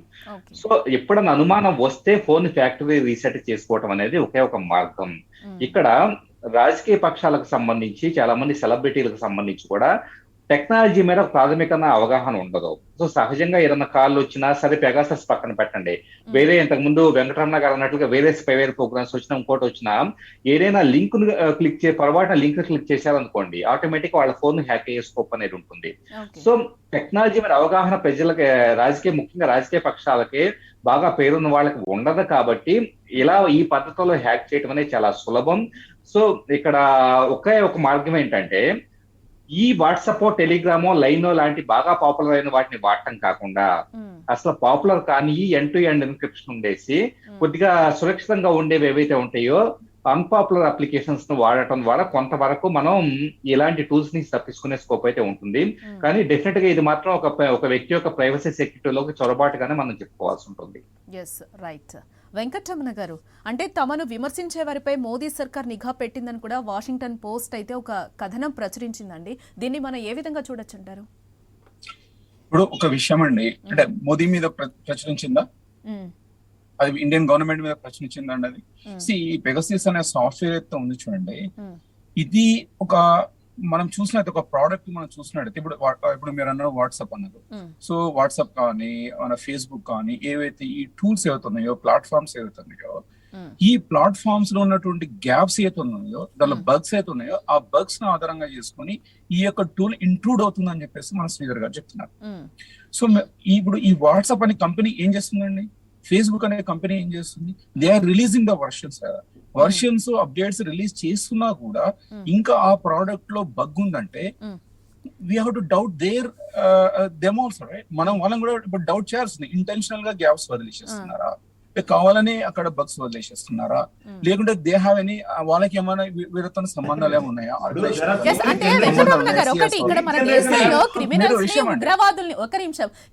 సో ఎప్పుడన్నా అనుమానం వస్తే ఫోన్ ఫ్యాక్టరీ రీసెట్ చేసుకోవటం అనేది ఒకే ఒక మార్గం. ఇక్కడ రాజకీయ పక్షాలకు సంబంధించి, చాలా మంది సెలబ్రిటీలకు సంబంధించి కూడా టెక్నాలజీ మీద ప్రాథమికంగా అవగాహన ఉండదు. సో సహజంగా ఏదైనా కాల్ వచ్చినా సరే పెగాసస్ పక్కన పెట్టండి, వేరే ఇంతకు ముందు వెంకటరమణ గారు అన్నట్లుగా వేరే స్పైవేర్ ప్రోగ్రామ్స్ వచ్చినా, ఇంకోటి వచ్చినా ఏదైనా లింక్ క్లిక్ పొరపాటున లింక్ క్లిక్ చేశారనుకోండి, ఆటోమేటిక్ వాళ్ళ ఫోన్ హ్యాక్ అయ్యే స్కోప్ అనేది ఉంటుంది. సో టెక్నాలజీ మీద అవగాహన ప్రజలకి, ముఖ్యంగా రాజకీయ పక్షాలకి బాగా పేరున్న వాళ్ళకి ఉండదు. కాబట్టి ఇలా ఈ పద్ధతిలో హ్యాక్ చేయడం అనేది చాలా సులభం. సో ఇక్కడ ఒకే ఒక మార్గం ఏంటంటే, ఈ వాట్సాప్, టెలిగ్రామో, లైనో లాంటి బాగా పాపులర్ అయిన వాటిని వాడటం కాకుండా అసలు పాపులర్ కానీ ఎండ్ టు ఎండ్ ఎన్క్రిప్షన్ ఉండేసి కొద్దిగా సురక్షితంగా ఉండేవి ఏవైతే ఉంటాయో అన్పాపులర్ అప్లికేషన్స్ ను వాడటం ద్వారా కొంతవరకు మనం ఇలాంటి టూల్స్ ని తప్పించుకునే స్కోప్ అయితే ఉంటుంది. కానీ డెఫినెట్ గా ఇది మాత్రం ఒక వ్యక్తి యొక్క ప్రైవసీ సెక్యూరిటీలోకి చొరబాటుగానే మనం చెప్పుకోవాల్సి ఉంటుంది. వెంకటరమణ గారు, అంటే తమను విమర్శించే వారిపై మోదీ సర్కార్ నిఘా పెట్టిందని కూడా వాషింగ్టన్ పోస్ట్ అయితే ఒక కథనం ప్రచురించిందండి. దీన్ని మనం ఏ విధంగా చూడొచ్చు అంటారు? ఇప్పుడు ఒక విషయం అండి, అంటే మోదీ మీద ప్రచురించిందా, అది ఇండియన్ గవర్నమెంట్ మీద ప్రచురించిందండి. అది పెగాసస్ అనే సాఫ్ట్వేర్ అయితే ఉంది చూడండి, ఇది ఒక మనం చూసినట్టు ఒక ప్రోడక్ట్ మనం చూసినట్టు ఇప్పుడు మీరు అన్నారు వాట్సాప్ అన్నారు. సో వాట్సాప్ కానీ మన ఫేస్బుక్ కానీ ఏవైతే ఈ టూల్స్ ఏవైతే ఉన్నాయో, ప్లాట్ఫామ్స్ ఏవైతే ఉన్నాయో, ఈ ప్లాట్ఫామ్స్ లో ఉన్నటువంటి గ్యాప్స్ ఏవైతే ఉన్నాయో, దానిలో బగ్స్ అయితే ఉన్నాయో, ఆ బగ్స్ ను ఆధారంగా చేసుకుని ఈ యొక్క టూల్ ఇంట్రూడ్ అవుతుందని చెప్పేసి మన శ్రీధర్ గారు చెప్తున్నారు. సో ఇప్పుడు ఈ వాట్సాప్ అనే కంపెనీ ఏం చేస్తుందండి, ఫేస్బుక్ అనే కంపెనీ ఏం చేస్తుంది, they are releasing the versions updates release చేస్తున్నా కూడా ఇంకా ఆ ప్రోడక్ట్ లో బగ్ ఉందంటే we have to doubt there them also, right? మనం వాళ్ళని కూడా ఇప్పుడు డౌట్ చేయాల్సింది, ఇంటెన్షనల్ గా గ్యాప్స్ వదిలేసేస్తున్నారా, కావాలని అక్కడ బగ్స్ వదిలేసేస్తున్నారా, లేకుంటే దే హ్యావ్ ఎనీ వాళ్ళకి ఏమైనా వీరితో సంబంధాలు ఏమున్నాయా? Yes, అంటే వెంకటరమణ గారు ఒకటి ఇక్కడ మన దేశంలో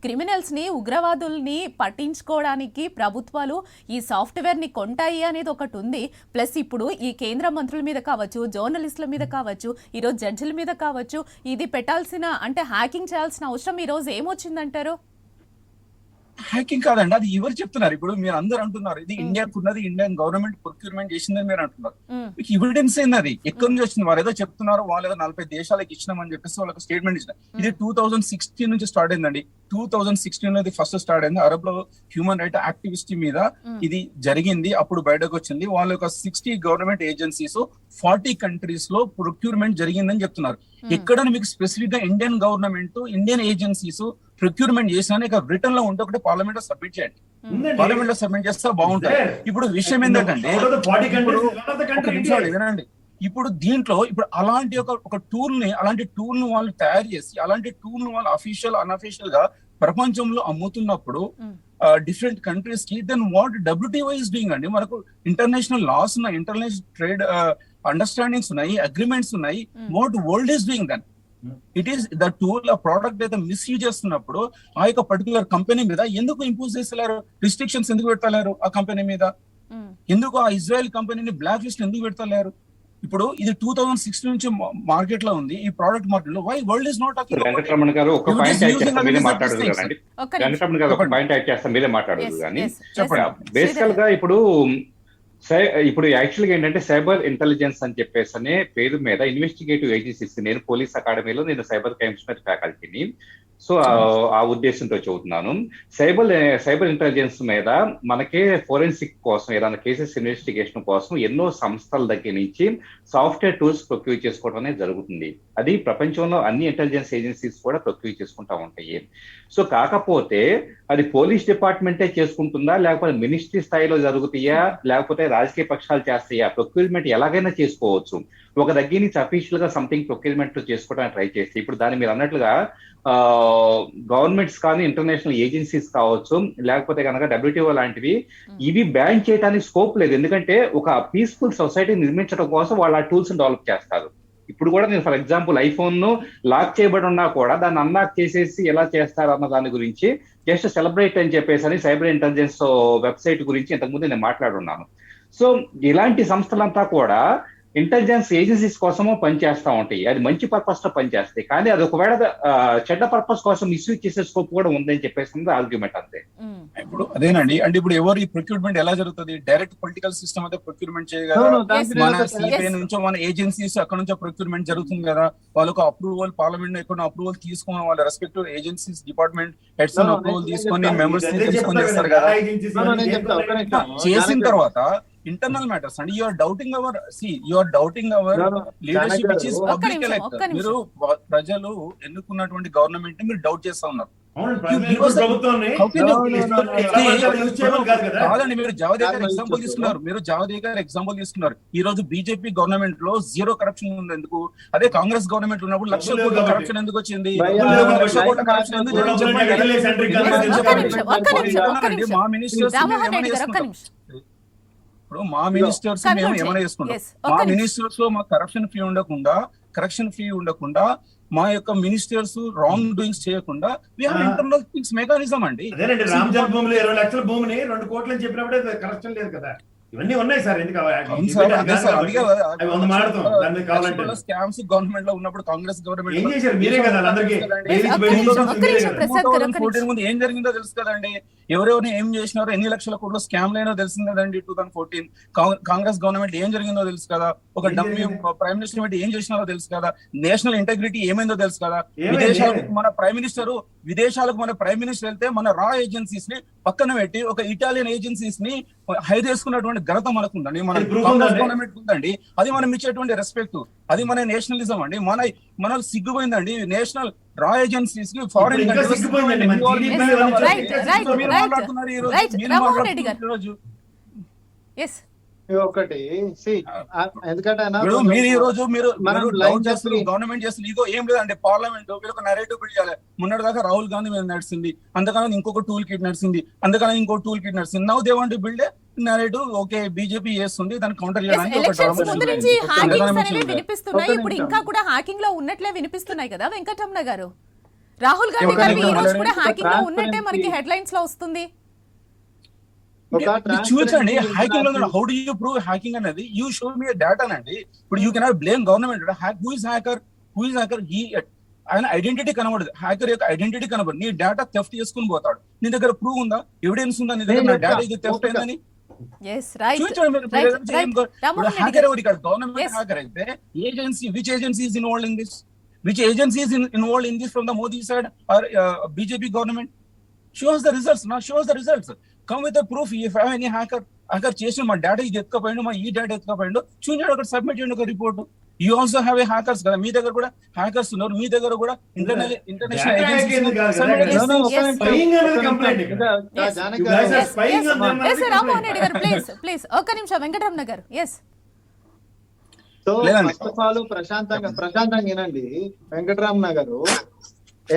క్రిమినల్స్ ని ఉగ్రవాదుల్ని పట్టించుకోవడానికి ప్రభుత్వాలు ఈ సాఫ్ట్వేర్ ని కొంటాయి అనేది ఒకటి ఉంది. ప్లస్ ఇప్పుడు ఈ కేంద్ర మంత్రుల మీద కావచ్చు, జర్నలిస్టుల మీద కావచ్చు, ఈరోజు జడ్జిల మీద కావచ్చు, ఇది పెట్టాల్సిన అంటే హ్యాకింగ్ చేయాల్సిన అవసరం ఈ రోజు ఏమొచ్చిందంటారు? హ్యాకింగ్ కాదండి, అది ఎవరు చెప్తున్నారు? ఇప్పుడు మీరు అందరు అంటున్నారు ఇది ఇండియాకు ఉన్నది, ఇండియన్ గవర్నమెంట్ ప్రొక్యూర్మెంట్ చేసిందని మీరు అంటున్నారు. మీకు ఎవిడెన్స్ ఏంది? అది ఎక్కడి నుంచి వచ్చింది? వారు ఏదో చెప్తున్నారు, వాళ్ళు ఏదో 40 దేశాలకు ఇచ్చినామని చెప్పేసి వాళ్ళకి స్టేట్మెంట్ ఇచ్చిన. ఇది 2016 నుంచి స్టార్ట్ అయిందండి. 2016 లో ఇది ఫస్ట్ స్టార్ట్ అయింది. అరబ్ లో హ్యూమన్ రైట్ యాక్టివిస్ట్ మీద ఇది జరిగింది. అప్పుడు బయటకు వచ్చింది. వాళ్ళ యొక్క 60 గవర్నమెంట్ ఏజెన్సీస్ 40 కంట్రీస్ లో ప్రొక్యూర్మెంట్ జరిగిందని చెప్తున్నారు. ఎక్కడ మీకు స్పెసిఫిక్ గా Indian government, Indian agencies procurement చేసిన రిటర్న్ లో ఉంటే ఒకటి పార్లమెంట్ లో సబ్మిట్ చేయండి. పార్లమెంట్ లో సబ్మిట్ చేస్తే బాగుంటుంది. ఇప్పుడు విషయం ఏంటంటే వినండి, ఇప్పుడు దీంట్లో ఇప్పుడు అలాంటి ఒక టూల్ ని వాళ్ళు తయారు చేసి అలాంటి టూల్ ని వాళ్ళు అఫీషియల్ అన్అఫీషియల్ గా ప్రపంచంలో అమ్ముతున్నప్పుడు డిఫరెంట్ కంట్రీస్ కి, then what WTO is doing అండి. మనకు ఇంటర్నేషనల్ లాస్ ఉన్నాయి, ఇంటర్నేషనల్ ట్రేడ్ అండర్స్టాండింగ్స్ ఉన్నాయి, అగ్రిమెంట్స్ ఉన్నాయి. What world is doing then it is the tool. ఆ ప్రోడక్ట్ అయితే మిస్యూజ్ చేస్తున్నప్పుడు ఆ యొక్క పర్టికులర్ కంపెనీ మీద ఎందుకు ఇంపోజ్ చేస్తలేరు? రిస్ట్రిక్షన్స్ ఎందుకు పెట్టలేరు ఆ కంపెనీ మీద? ఎందుకు ఆ ఇజ్రాయెల్ కంపెనీని బ్లాక్ లిస్ట్ ఎందుకు పెడతలేరు? ఇప్పుడు ఇది 2016 నుంచి మార్కెట్ లో ఉంది ఈ ప్రోడక్ట్ మార్కెట్ లో. Why world is not talking? Venkataramana గారు ఒక పాయింట్ యాడ్ చేస్తాం, మీరే మాట్లాడదు కదండి. వెంకటరమణ గారు ఒక పాయింట్ యాడ్ చేస్తాం, మీరే మాట్లాడదు కానీ బేసికల్ గా ఇప్పుడు యాక్చువల్గా ఏంటంటే సైబర్ ఇంటెలిజెన్స్ అని చెప్పేసి అనే పేరు మీద ఇన్వెస్టిగేటివ్ ఏజెన్సీస్, నేను పోలీస్ అకాడమీలో నేను సైబర్ క్రైమ్స్ మీద ఫ్యాకల్టీని, సో ఆ ఉద్దేశంతో చదువుతున్నాను. సైబర్ ఇంటెలిజెన్స్ మీద మనకి ఫోరెన్సిక్ కోసం ఏదైనా కేసెస్ ఇన్వెస్టిగేషన్ కోసం ఎన్నో సంస్థల దగ్గర నుంచి సాఫ్ట్వేర్ టూల్స్ ప్రొక్యూర్ చేసుకోవడం అనేది జరుగుతుంది. అది ప్రపంచంలో అన్ని ఇంటెలిజెన్స్ ఏజెన్సీస్ కూడా ప్రొక్యూర్ చేసుకుంటా ఉంటాయి. సో కాకపోతే అది పోలీస్ డిపార్ట్మెంటే చేసుకుంటుందా, లేకపోతే మినిస్ట్రీ స్థాయిలో జరుగుతాయా, లేకపోతే రాజకీయ పక్షాలు చేస్తాయా? ప్రొక్యూర్మెంట్ ఎలాగైనా చేసుకోవచ్చు. ఒక దగ్గర నుంచి అఫీషియల్ గా సంథింగ్ ప్రొక్యూర్మెంట్ చేసుకోవడానికి ట్రై చేస్తే, ఇప్పుడు దాన్ని మీరు అన్నట్లుగా గవర్నమెంట్స్ కానీ ఇంటర్నేషనల్ ఏజెన్సీస్ కావచ్చు, లేకపోతే కనుక WTO లాంటివి, ఇవి బ్యాన్ చేయడానికి స్కోప్ లేదు. ఎందుకంటే ఒక పీస్ఫుల్ సొసైటీ నిర్మించడం కోసం వాళ్ళు ఆ టూల్స్ డెవలప్ చేస్తారు. ఇప్పుడు కూడా నేను ఫర్ ఎగ్జాంపుల్ ఐఫోన్ ను లాక్ చేయబడి ఉన్నా కూడా దాన్ని అన్లాక్ చేసేసి ఎలా చేస్తారు అన్న దాని గురించి జస్ట్ సెలబ్రేట్ అని చెప్పేసి సైబర్ ఇంటెలిజెన్స్ వెబ్సైట్ గురించి ఇంతకుముందు నేను మాట్లాడున్నాను. సో ఇలాంటి సంస్థలంతా కూడా ఇంటెలిజెన్స్ ఏజెన్సీస్ కోసమో పనిచేస్తూ ఉంటాయి. అది మంచి పర్పస్ తో పనిచేస్తాయి, కానీ అది ఒకవేళ చెడ్డ పర్పస్ కోసం మిస్యూజ్ చేసే స్కోప్ కూడా ఉందని చెప్పేసి ఆర్గ్యుమెంట్ అంతే. ఇప్పుడు అదేనండి, అంటే ఇప్పుడు ఎవరు ఈ ప్రొక్యూర్మెంట్ ఎలా జరుగుతుంది? డైరెక్ట్ పొలిటికల్ సిస్టమ్ అయితే ప్రొక్యూర్మెంట్ చేయగలరు. మన సిబిఐ నుంచో మన ఏజెన్సీస్ అక్కడ నుంచో ప్రొక్యూర్మెంట్ జరుగుతుంది కదా. వాళ్ళకు అప్రూవల్ పార్లమెంట్ ఎక్కడ అప్రూవల్ తీసుకుని వాళ్ళ respective agencies department heads approval తీసుకొని మెంబర్స్ తీసుకొని చేస్తారు కదా. చేసిన తర్వాత ఇంటర్నల్ మ్యాటర్స్ అండి, you are doubting our leadership which is public elected. మీరు ప్రజలు ఎన్నుకున్నటువంటి గవర్నమెంట్ ని మీరు డౌట్ చేస్తా ఉన్నారు. కాదండి, మీరు జావదేకర్ ఎగ్జాంపుల్ తీసుకున్నారు. ఈ రోజు బీజేపీ గవర్నమెంట్ లో 0 కరప్షన్ ఉంది. ఎందుకు? అదే కాంగ్రెస్ గవర్నమెంట్ ఉన్నప్పుడు 1,00,000 కోట్ల కరప్షన్ ఎందుకు వచ్చింది? 1,00,000 కోట్ల కరప్షన్ ఎందుకు? మా మినిస్టర్స్ ఇప్పుడు మా మినిస్టర్స్ మేము ఏమైనా చేసుకుంటాం. మా మినిస్టర్స్ లో మా కరప్షన్ ఫ్రీ ఉండకుండా మా యొక్క మినిస్టర్స్ రాంగ్ డూయింగ్స్ చేయకుండా we have internal things mechanism అండి. అదేనండి, రామ్ జన్మభూమిలో 20 లక్షల భూమిని 2 కోట్లు అని చెప్పినప్పుడే కరప్షన్ లేదు కదా. ఇవన్నీ ఉన్నాయి సార్. స్కామ్స్ గవర్నమెంట్ లో ఉన్నప్పుడు కాంగ్రెస్ గవర్నమెంట్ ఏం చేశారు? మీరే కదా అందరికీ. 2014 ముందు ఏం జరిగిందో తెలుసు కదండి. ఎవరెవరిని ఏం చేసినారో, ఎన్ని లక్షల కోట్ల స్కామ్ లైనో తెలిసింది కదండి. 2014 కాంగ్రెస్ గవర్నమెంట్ ఏం జరిగిందో తెలుసు కదా. ఒక డమ్మీ ప్రైమ్ మినిస్టర్ ఏం చేసినారో తెలుసు కదా. నేషనల్ ఇంటెగ్రిటీ ఏమైందో తెలుసు కదా. విదేశాలకు మన ప్రైమ్ మినిస్టర్ వెళ్తే మన రా ఏజెన్సీస్ ని పక్కన పెట్టి ఒక ఇటాలియన్ ఏజెన్సీస్ ని హైర్ చేసుకున్నటువంటి ఘనత మనకుందండి, మన కాంగ్రెస్ గవర్నమెంట్ ఉందండి. అది మనం ఇచ్చేటువంటి రెస్పెక్ట్, అది మన నేషనలిజం అండి. మన సిగ్గుపోయిందండి నేషనల్ రా ఏజెన్సీస్ కి ఫారెన్ రైట్ ఒకటి ఎందుకంటే అన్న ఇప్పుడు మీరు ఈ రోజు మీరు మనం డౌట్ లైన్ చేస్తున్నారు, తప్పి గవర్నమెంట్ చేస్తుంది, ఇదో ఏం లేదంటే పార్లమెంట్ వీళ్ళొక నరేటివ్ బిల్డ్ చేయాలి. మొన్నటి దాకా రాహుల్ గాంధీ మీద నడిచింది, అంతకాలం ఇంకొక టూల్ కిట్ నడిచింది, అంతకాలం ఇంకో టూల్ కిట్ నడిచింది. Now they want to build narrative. Okay, BJP చేస్తుంది, దాన్ని కౌంటర్ చేయడానికి ఒక ఎలక్షన్స్ ముందు నుంచి హ్యాకింగ్స్ అనేవి డెవలప్మెంట్. వినిపిస్తున్నాయి. ఒక్క ఇప్పుడు నిమిషం. ఇంకా కూడా హ్యాకింగ్ లో ఉన్నట్లే వినిపిస్తున్నాయి కదా వెంకటరమణ గారు. రాహుల్ గాంధీ ఒక్క గారు నిమిషం, ఈ రోజు ఒక్క కూడా నిమిషం. హ్యాకింగ్ లో ఉన్నట్టే ట్రాన్స్పరెన్సీ. మనకి హెడ్లైన్స్ లో వస్తుంది. చూడండి హ్యాకింగ్ లో how do you prove hacking అనేది? యూ షో మీ డేటా అండి. ఇప్పుడు you cannot blame government. Who is hacker? ఆయన ఐడెంటిటీ కనబడదు, హ్యాకర్ యొక్క ఐడెంటిటీ కనబడదు. నీ డేటా థెఫ్ట్ చేసుకుని పోతాడు. నీ దగ్గర ప్రూవ్ ఉందా, ఎవిడెన్స్ ఉందా నీ దగ్గర నా డేటా ఇది థెఫ్ట్ అయిందని? Yes, right. చూపించండి మీరు. Right, మీరు right. Ramohan Reddy hacker garu. ఎవరు ఇక్కడ? Government Yes. హ్యాకర్ అయితే agency, which agency is involved in this? Which agency is involved in this from the Modi side or BJP government? Show us the results. Now show us the results. Come with the proof. If I have any hacker చేసిన మా డేటా ఇది ఎత్తుకపోయిండు, మా ఈ డేటా ఎత్తుకపోయిండు, చూడండి అక్కడ సబ్మిట్ చేయండి ఒక report. You also have a hackers కదా, మీ దగ్గర కూడా హ్యాకర్స్ ఉన్నారు, మీ దగ్గర కూడా ఇంటర్నేషనల్ Data hacking కాదు కదా, Yes, no, yes. spying అనేది complaint ఇక్కడ. Yes. You guys are Yes, spying yes. on them Yes, అనేది రామ్మోహన్ రెడ్డి గారు, complaint. ప్లీజ్ ఒక్క నిమిషం వెంకటరమణ గారు. ఎస్ సో లేదండి. ఫస్ట్ ఆఫ్ ఆల్ ప్రశాంతంగా వినండి వెంకటరామన్న గారు.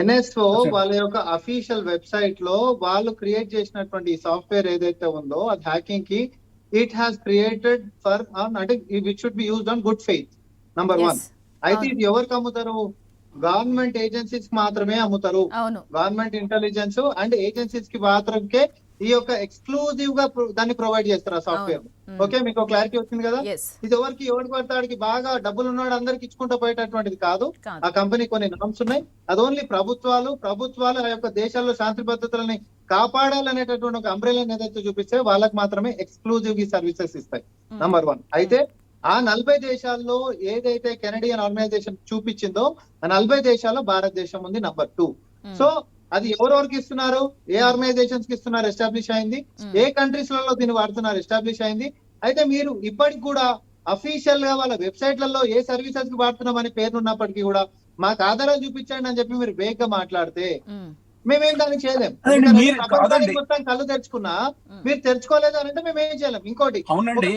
ఎన్ఎస్ఓ వాళ్ళ యొక్క అఫీషియల్ వెబ్సైట్ లో వాళ్ళు క్రియేట్ చేసినటువంటి సాఫ్ట్వేర్ ఏదైతే ఉందో అది హ్యాకింగ్ కి ఇట్ హ్యాస్ క్రియేటెడ్ ఫర్ అంటే it should be used on good faith number 1. అయితే ఇది ఎవరికి అమ్ముతారు? గవర్నమెంట్ ఏజెన్సీస్ మాత్రమే అమ్ముతారు. అవును. గవర్నమెంట్ ఇంటెలిజెన్స్ అండ్ ఏజెన్సీస్ కి మాత్రమే ఈ యొక్క ఎక్స్క్లూజివ్ గా దాన్ని ప్రొవైడ్ చేస్తారు ఆ సాఫ్ట్వేర్. ఓకే, మీకు క్లారిటీ వచ్చింది కదా? ఎస్ ఇది ఎవరికి పడతాడికి బాగా డబ్బులు ఉన్నాడు అందరికి ఇచ్చుకుంటూ పోయేటటువంటిది కాదు. ఆ కంపెనీ కొన్ని నామ్స్ ఉన్నాయి. అది ఓన్లీ ప్రభుత్వాలు ఆ యొక్క దేశాల్లో శాంతి భద్రతలని కాపాడాలనేటటువంటి ఒక అంబ్రెలా ఏదైతే చూపిస్తే వాళ్ళకి మాత్రమే ఎక్స్క్లూజివ్ గా సర్వీసెస్ ఇస్తాయి. నంబర్ 1. అయితే ఆ 40 దేశాల్లో ఏదైతే కెనడియన్ ఆర్గనైజేషన్ చూపించిందో ఆ 40 దేశాల్లో భారతదేశం ఉంది నంబర్ 2. సో అది ఎవరెవరికి ఇస్తున్నారు, ఏ ఆర్గనైజేషన్స్ కి ఇస్తున్నారు ఎస్టాబ్లిష్ అయింది, ఏ కంట్రీస్ లలో దీన్ని వాడుతున్నారు ఎస్టాబ్లిష్ అయింది. అయితే మీరు ఇప్పటికి కూడా అఫీషియల్ గా వాళ్ళ వెబ్సైట్లలో ఏ సర్వీసెస్ కి వాడుతున్నామని పేర్లున్నప్పటికీ కూడా మాకు ఆధారాలు చూపించండి అని చెప్పి మీరు వేగంగా మాట్లాడితే మేమేం దాన్ని చేయలేం. మొత్తం కళ్ళు తెరుచుకున్నా మీరు తెరుచుకోలేదు అని అంటే మేము ఏం చేయలేం. ఇంకోటి,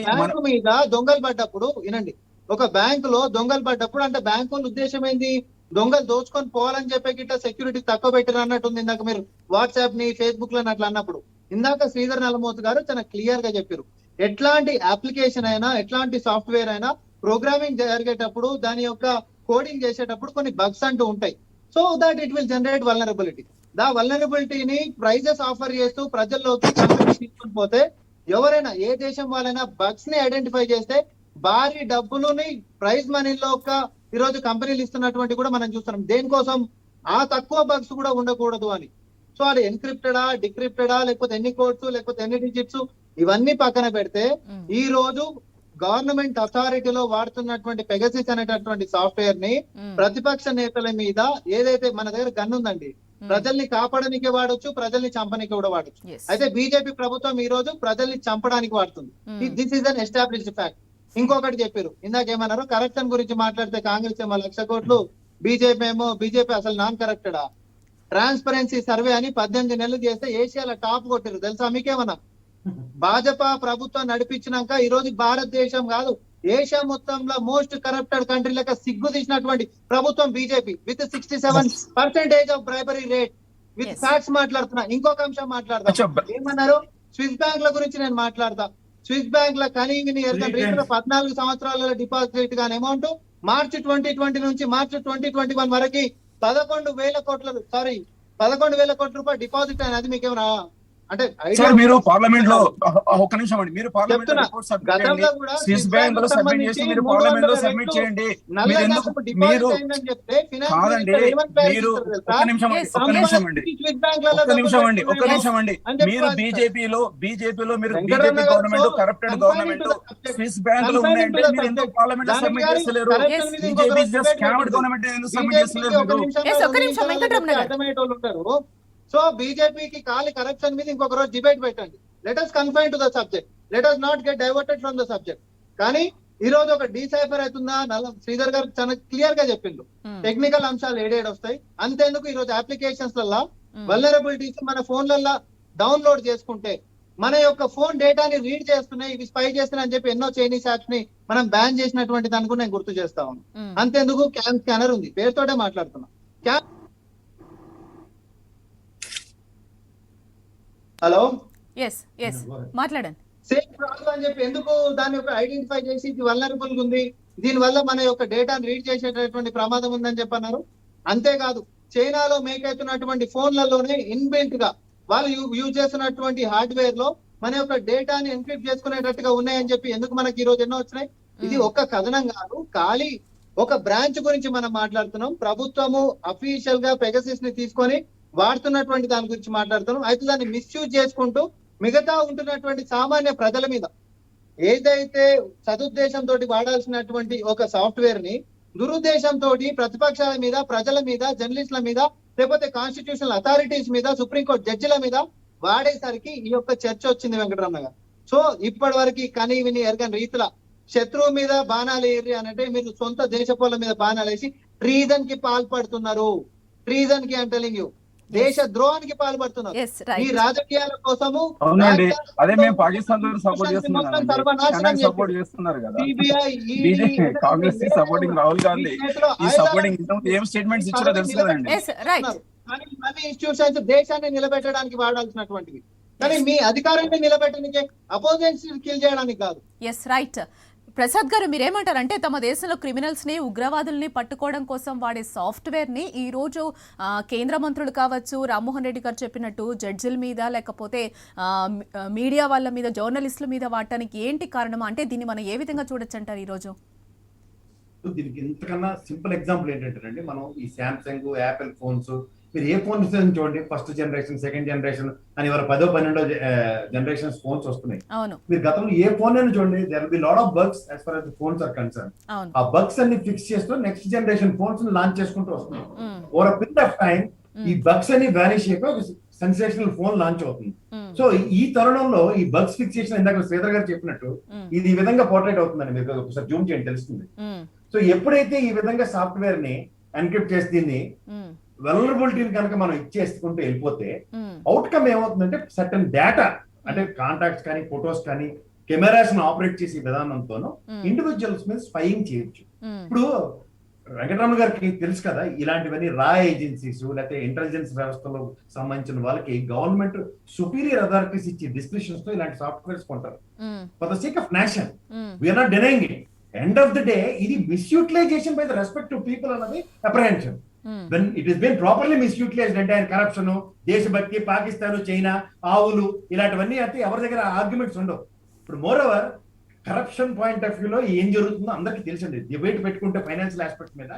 బ్యాంకు మీద దొంగలు పడ్డప్పుడు వినండి, ఒక బ్యాంకు లో దొంగలు పడ్డప్పుడు అంటే బ్యాంకు వాళ్ళ ఉద్దేశం ఏంది? దొంగలు దోచుకొని పోవాలని చెప్పే గిట్ట సెక్యూరిటీ తక్కువ పెట్టిన అన్నట్టుంది. ఇందాక మీరు వాట్సాప్ ని ఫేస్బుక్ లో అట్లా అన్నప్పుడు ఇందాక శ్రీధర్ నల్లమోతు గారు చాలా క్లియర్ గా చెప్పారు. ఎట్లాంటి అప్లికేషన్ అయినా ఎట్లాంటి సాఫ్ట్వేర్ అయినా ప్రోగ్రామింగ్ జరిగేటప్పుడు దాని యొక్క కోడింగ్ చేసేటప్పుడు కొన్ని బగ్స్ అంటూ ఉంటాయి. So that it will generate vulnerability. దా వల్నరబిలిటీని ప్రైజెస్ ఆఫర్ చేస్తూ ప్రజల్లోకి తీసుకొని పోతే ఎవరైనా ఏ దేశం వాళ్ళైనా బగ్స్ ని ఐడెంటిఫై చేస్తే భారీ డబ్బులని ప్రైజ్ మనీలో ఈ రోజు కంపెనీలు ఇస్తున్నటువంటి కూడా మనం చూస్తున్నాం. దేనికోసం? ఆ తక్కువ బగ్స్ కూడా ఉండకూడదు అని. సో అది ఎన్క్రిప్టెడా, డిక్రిప్టెడా, లేకపోతే ఎన్ని కోడ్స్, లేకపోతే ఎన్ని డిజిట్స్, ఇవన్నీ పక్కన పెడితే ఈ రోజు గవర్నమెంట్ అథారిటీలో వాడుతున్నటువంటి పెగసిస్ అనేటటువంటి సాఫ్ట్వేర్ ని ప్రతిపక్ష నేతల మీద ఏదైతే మన దగ్గర గన్ ఉందండి, ప్రజల్ని కాపాడడానికి వాడొచ్చు, ప్రజల్ని చంపడానికి కూడా వాడొచ్చు. అయితే బీజేపీ ప్రభుత్వం ఈ రోజు ప్రజల్ని చంపడానికి వాడుతుంది. This is an established fact. ఇంకొకటి చెప్పారు, ఇందాకేమన్నారు, కరప్షన్ గురించి మాట్లాడితే కాంగ్రెస్ ఏమో 1,00,000 కోట్లు, బీజేపీ అసలు నాన్ కరప్టెడా? ట్రాన్స్పరెన్సీ సర్వే అని 18 నెలలు చేస్తే ఏషియాలో టాప్ కొట్టారు తెలుసా మీకేమన్నా? భాజపా ప్రభుత్వం నడిపించినాక ఈ రోజు భారతదేశం కాదు ఏషియా మొత్తంలో మోస్ట్ కరప్టెడ్ కంట్రీ లెక్క సిగ్గు తీసినటువంటి ప్రభుత్వం BJP with 67% of bribery rate with facts మాట్లాడుతున్నా. ఇంకొక అంశం మాట్లాడతా, ఏమన్నారు? స్విస్ బ్యాంక్ గురించి నేను మాట్లాడతా. స్విస్ బ్యాంక్ లో కనీవిని 14 సంవత్సరాల డిపాజిట్ గాని అమౌంట్ మార్చి 2020 నుంచి మార్చి 2021 వరకు 11,000 కోట్ల రూపాయలు డిపాజిట్ అయినది. మీకేమన్నా అంటే మీరు పార్లమెంట్ లో ఒక నిమిషం అండి, మీరు పార్లమెంట్ లో రిపోర్ట్ సబ్మిట్ చేయండి, స్విస్ బ్యాంక్ లో సబ్మిట్ చేసి మీరు పార్లమెంట్ లో సబ్మిట్ చేయండి. మీరు ఎందుకు మీరు కాదండి, మీరు ఒక నిమిషం అండి మీరు బీజేపీలో మీరు BJP government corrupted government Swiss bank లో ఉన్నాయంటే మీరు ఎందుకు పార్లమెంట్ లో సబ్మిట్ చేస్తలేరు? బీజేపీ జస్ట్ స్కామ్డ్ గవర్నమెంట్ ఎందుకు సబ్మిట్ చేస్తలేరు? అర్థమయ్యేటోళ్ళు ఉంటారు. సో బీజేపీకి ఖాళీ కరప్షన్ మీద ఇంకొక రోజు డిబేట్ పెట్టండి. Let us confine to the subject. Let us not get diverted from the subject. కానీ ఈ రోజు ఒక డీసైఫర్ అవుతుందా? శ్రీధర్ గారు చాలా క్లియర్ గా చెప్పిండు. టెక్నికల్ అంశాలు ఏడేడు వస్తాయి. అంతేందుకు ఈ రోజు అప్లికేషన్స్ లలో వల్నరబిలిటీస్ మన ఫోన్లలో డౌన్లోడ్ చేసుకుంటే మన యొక్క ఫోన్ డేటాని రీడ్ చేస్తున్నాయి, ఇవి స్పై చేస్తున్నాయి అని చెప్పి ఎన్నో చైనీస్ యాప్స్ ని మనం బ్యాన్ చేసినటువంటి దాన్ని కూడా నేను గుర్తు చేస్తా ఉన్నాను. అంతేందుకు క్యామ్ స్కానర్ ఉంది, పేరుతోటే మాట్లాడుతున్నా. హలో, మాట్లాడండి. సేఫ్ రాదు అని చెప్పి ఎందుకు దాన్ని ఒక ఐడెంటిఫై చేసి ఇది వల్నరబుల్ ఉంది, దీని వల్ల మన యొక్క డేటాను రీడ్ చేసేటటువంటి ప్రమాదం ఉందని చెప్పన్నారు. అంతేకాదు చైనాలో మేక్ అవుతున్నటువంటి ఫోన్లలోనే ఇన్బిల్ట్ గా వాళ్ళు యూజ్ చేస్తున్నటువంటి హార్డ్వేర్ లో మన యొక్క డేటాని ఎన్క్రిప్ట్ చేసుకునేటట్టుగా ఉన్నాయని చెప్పి ఎందుకు మనకి ఈ రోజు ఎన్నో వచ్చినాయి. ఇది ఒక్క కథనం కాదు, ఖాళీ ఒక బ్రాంచ్ గురించి మనం మాట్లాడుతున్నాం. ప్రభుత్వము అఫీషియల్ గా పెగసిస్ ని తీసుకొని వాడుతున్నటువంటి దాని గురించి మాట్లాడుతున్నాం. అయితే దాన్ని మిస్యూజ్ చేసుకుంటూ మిగతా ఉంటున్నటువంటి సామాన్య ప్రజల మీద ఏదైతే సదుద్దేశంతో వాడాల్సినటువంటి ఒక సాఫ్ట్వేర్ ని దురుద్దేశంతో ప్రతిపక్షాల మీద, ప్రజల మీద, జర్నలిస్టుల మీద, లేకపోతే కాన్స్టిట్యూషనల్ అథారిటీస్ మీద, సుప్రీంకోర్టు జడ్జిల మీద వాడేసరికి ఈ యొక్క చర్చ వచ్చింది వెంకటరమణ గారు. సో ఇప్పటి వరకు కని విని ఎరగని రీతిలో శత్రువు మీద బాణాలు ఏరి అనంటే మీరు సొంత దేశపోల మీద బాణాలు వేసి ట్రీజన్ కి పాల్పడుతున్నారు. ట్రీజన్ కి ఐమ్ టెల్లింగ్ యూ, దేశ ద్రోహానికి పాల్పడుతున్నారు. ఈ రాజకీయాల కోసము అవునండి, అదే మేము పాకిస్తాన్ సపోర్ట్ చేస్తున్నాం, సపోర్ట్ చేస్తున్నారు కదా, కాంగ్రెస్ సపోర్టింగ్ రాహుల్ గాంధీ ఈ సపోర్టింగ్ ఏం స్టేట్మెంట్స్ ఇచ్చారో తెలుసు కదండి. కానీ అన్ని ఇన్స్టిట్యూషన్స్ దేశాన్ని నిలబెట్టడానికి వాడాల్సినటువంటివి, కానీ మీ అధికారాన్ని నిలబెట్టడానికి అపోజిషన్స్ కిల్ చేయడానికి కాదు. Yes right. ప్రసాద్ గారు మీరేమంటారంటే తమ దేశంలో క్రిమినల్స్ ని, ఉగ్రవాదుల్ని పట్టుకోవడం కోసం వాడే సాఫ్ట్వేర్ ని ఈ రోజు కేంద్ర మంత్రులు కావచ్చు, రామ్మోహన్ రెడ్డి గారు చెప్పినట్టు జడ్జిల మీద లేకపోతే మీడియా వాళ్ళ మీద, జర్నలిస్టుల మీద వాడటానికి ఏంటి కారణం? అంటే దీన్ని మనం ఏ విధంగా చూడొచ్చు అంటారు ఈ రోజు? దీనికి ఇంతకన్నా సింపుల్ ఎగ్జాంపుల్ ఏంటంటే మనం ఈ శాంసంగ్, యాపిల్ ఫోన్స్, మీరు ఏ ఫోన్ చూడండి, ఫస్ట్ జనరేషన్, సెకండ్ జనరేషన్ అని ఎవరు 10, 12 జనరేషన్స్ ఫోన్స్ వస్తున్నాయి. మీరు గతంలో ఏ ఫోన్ అయినా చూడండి, there will be lot of bugs as far as the phones are concerned. ఆ బగ్స్ అన్ని ఫిక్స్ చేస్తూ నెక్స్ట్ జనరేషన్ ఫోన్స్ లాంచ్ చేసుకుంటూ వస్తున్నాయి. Over a period of time ఈ బగ్స్ అన్ని వానిష్ అయిపోయి ఒక సెన్సేషనల్ ఫోన్ లాంచ్ అవుతుంది. సో ఈ తరుణంలో ఈ బగ్స్ ఫిక్సేషన్ ఇందాక శ్రీధర్ గారు చెప్పినట్టు ఇది ఈ విధంగా పోర్ట్రేట్ అవుతుందని మీరు ఒకసారి జూమ్ చేయండి, తెలుస్తుంది. సో ఎప్పుడైతే ఈ విధంగా సాఫ్ట్వేర్ ని ఎన్క్రిప్ట్ చేసి దీన్ని వెల్నరబిలిటీని కనుక మనం ఇచ్చేసుకుంటూ వెళ్ళిపోతే అవుట్కమ్ ఏమవుతుందంటే సర్టన్ డేటా, అంటే కాంటాక్ట్స్ కానీ, ఫొటోస్ కానీ, కెమెరాస్ ఆపరేట్ చేసే విధానంతోనూ ఇండివిజువల్స్ మీద స్పైయింగ్ చేయొచ్చు. ఇప్పుడు వెంకటరమణ గారికి తెలుసు కదా, ఇలాంటివన్నీ రా ఏజెన్సీస్ లేకపోతే ఇంటెలిజెన్స్ వ్యవస్థలో సంబంధించిన వాళ్ళకి గవర్నమెంట్ సుపీరియర్ అథారిటీస్ ఇచ్చే డిస్క్రిప్షన్స్ తో ఇలాంటి సాఫ్ట్వేర్స్ కొంటారు for the sake of nation. We are not denying it. End of the day ఇది misutilisation by the respect to people అన్నది apprehension. When it has been properly misused అంటే కరప్షన్, దేశభక్తి, పాకిస్తాన్, చైనా, ఆవులు ఇలాంటివన్నీ అయితే ఎవరి దగ్గర ఆర్గ్యుమెంట్స్ ఉండవు. ఇప్పుడు more over corruption point of వ్యూలో ఏం జరుగుతుందో అందరికీ తెలిసింది. డిబేట్ పెట్టుకుంటే ఫైనాన్షియల్ ఆస్పెక్ట్ మీద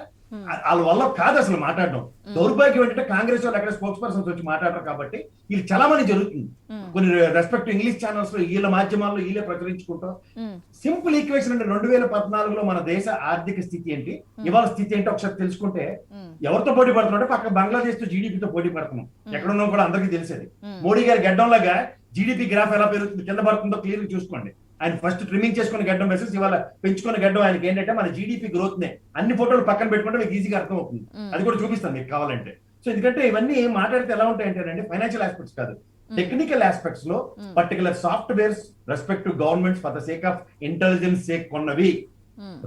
వాళ్ళ వల్ల కాదు అసలు మాట్లాడడం. దౌర్భాగ్యం ఏంటంటే కాంగ్రెస్ వాళ్ళు అక్కడ స్పోక్స్ పర్సన్స్ వచ్చి మాట్లాడరు కాబట్టి వీళ్ళు చాలా మంది జరుగుతుంది. కొన్ని రెస్పెక్ట్ ఇంగ్లీష్ ఛానల్స్ లో వీళ్ళ మాధ్యమాల్లో వీళ్ళే ప్రచురించుకుంటాం. సింపుల్ ఈక్వేషన్ అంటే 2014లో మన దేశ ఆర్థిక స్థితి ఏంటి, ఇవాళ స్థితి ఏంటి ఒకసారి తెలుసుకుంటే ఎవరితో పోటీ పడుతున్నాం అంటే పక్క బంగ్లాదేశ్ తో జీడిపితో పోటీ పడుతున్నాం. ఎక్కడున్నాం కూడా అందరికీ తెలిసేది. మోడీ గారి గడ్డంలాగా జీడిపి గ్రాఫ్ ఎలా పెరుగుతుంది, కింద పడుతుందో క్లియర్ చూసుకోండి. ఆయన ఫస్ట్ ట్రిమ్మింగ్ చేసుకుని గడ్డం వేసేసి ఇవాళ పెంచుకున్న గడ్డం ఆయనకి ఏంటంటే మన జీడిపి గ్రోత్ నే అన్ని ఫోటోలు పక్కన పెట్టుకుంటే మీకు ఈజీగా అర్థం అవుతుంది. అది కూడా చూపిస్తాను మీకు కావాలంటే. సో ఎందుకంటే ఇవన్నీ మాట్లాడితే ఎలా ఉంటాయంటే ఫైనాన్షియల్ ఆస్పెక్ట్స్ కాదు, టెక్నికల్ ఆస్పెక్ట్స్ లో particular softwares respect to governments for the sake of intelligence sake కొన్నవి,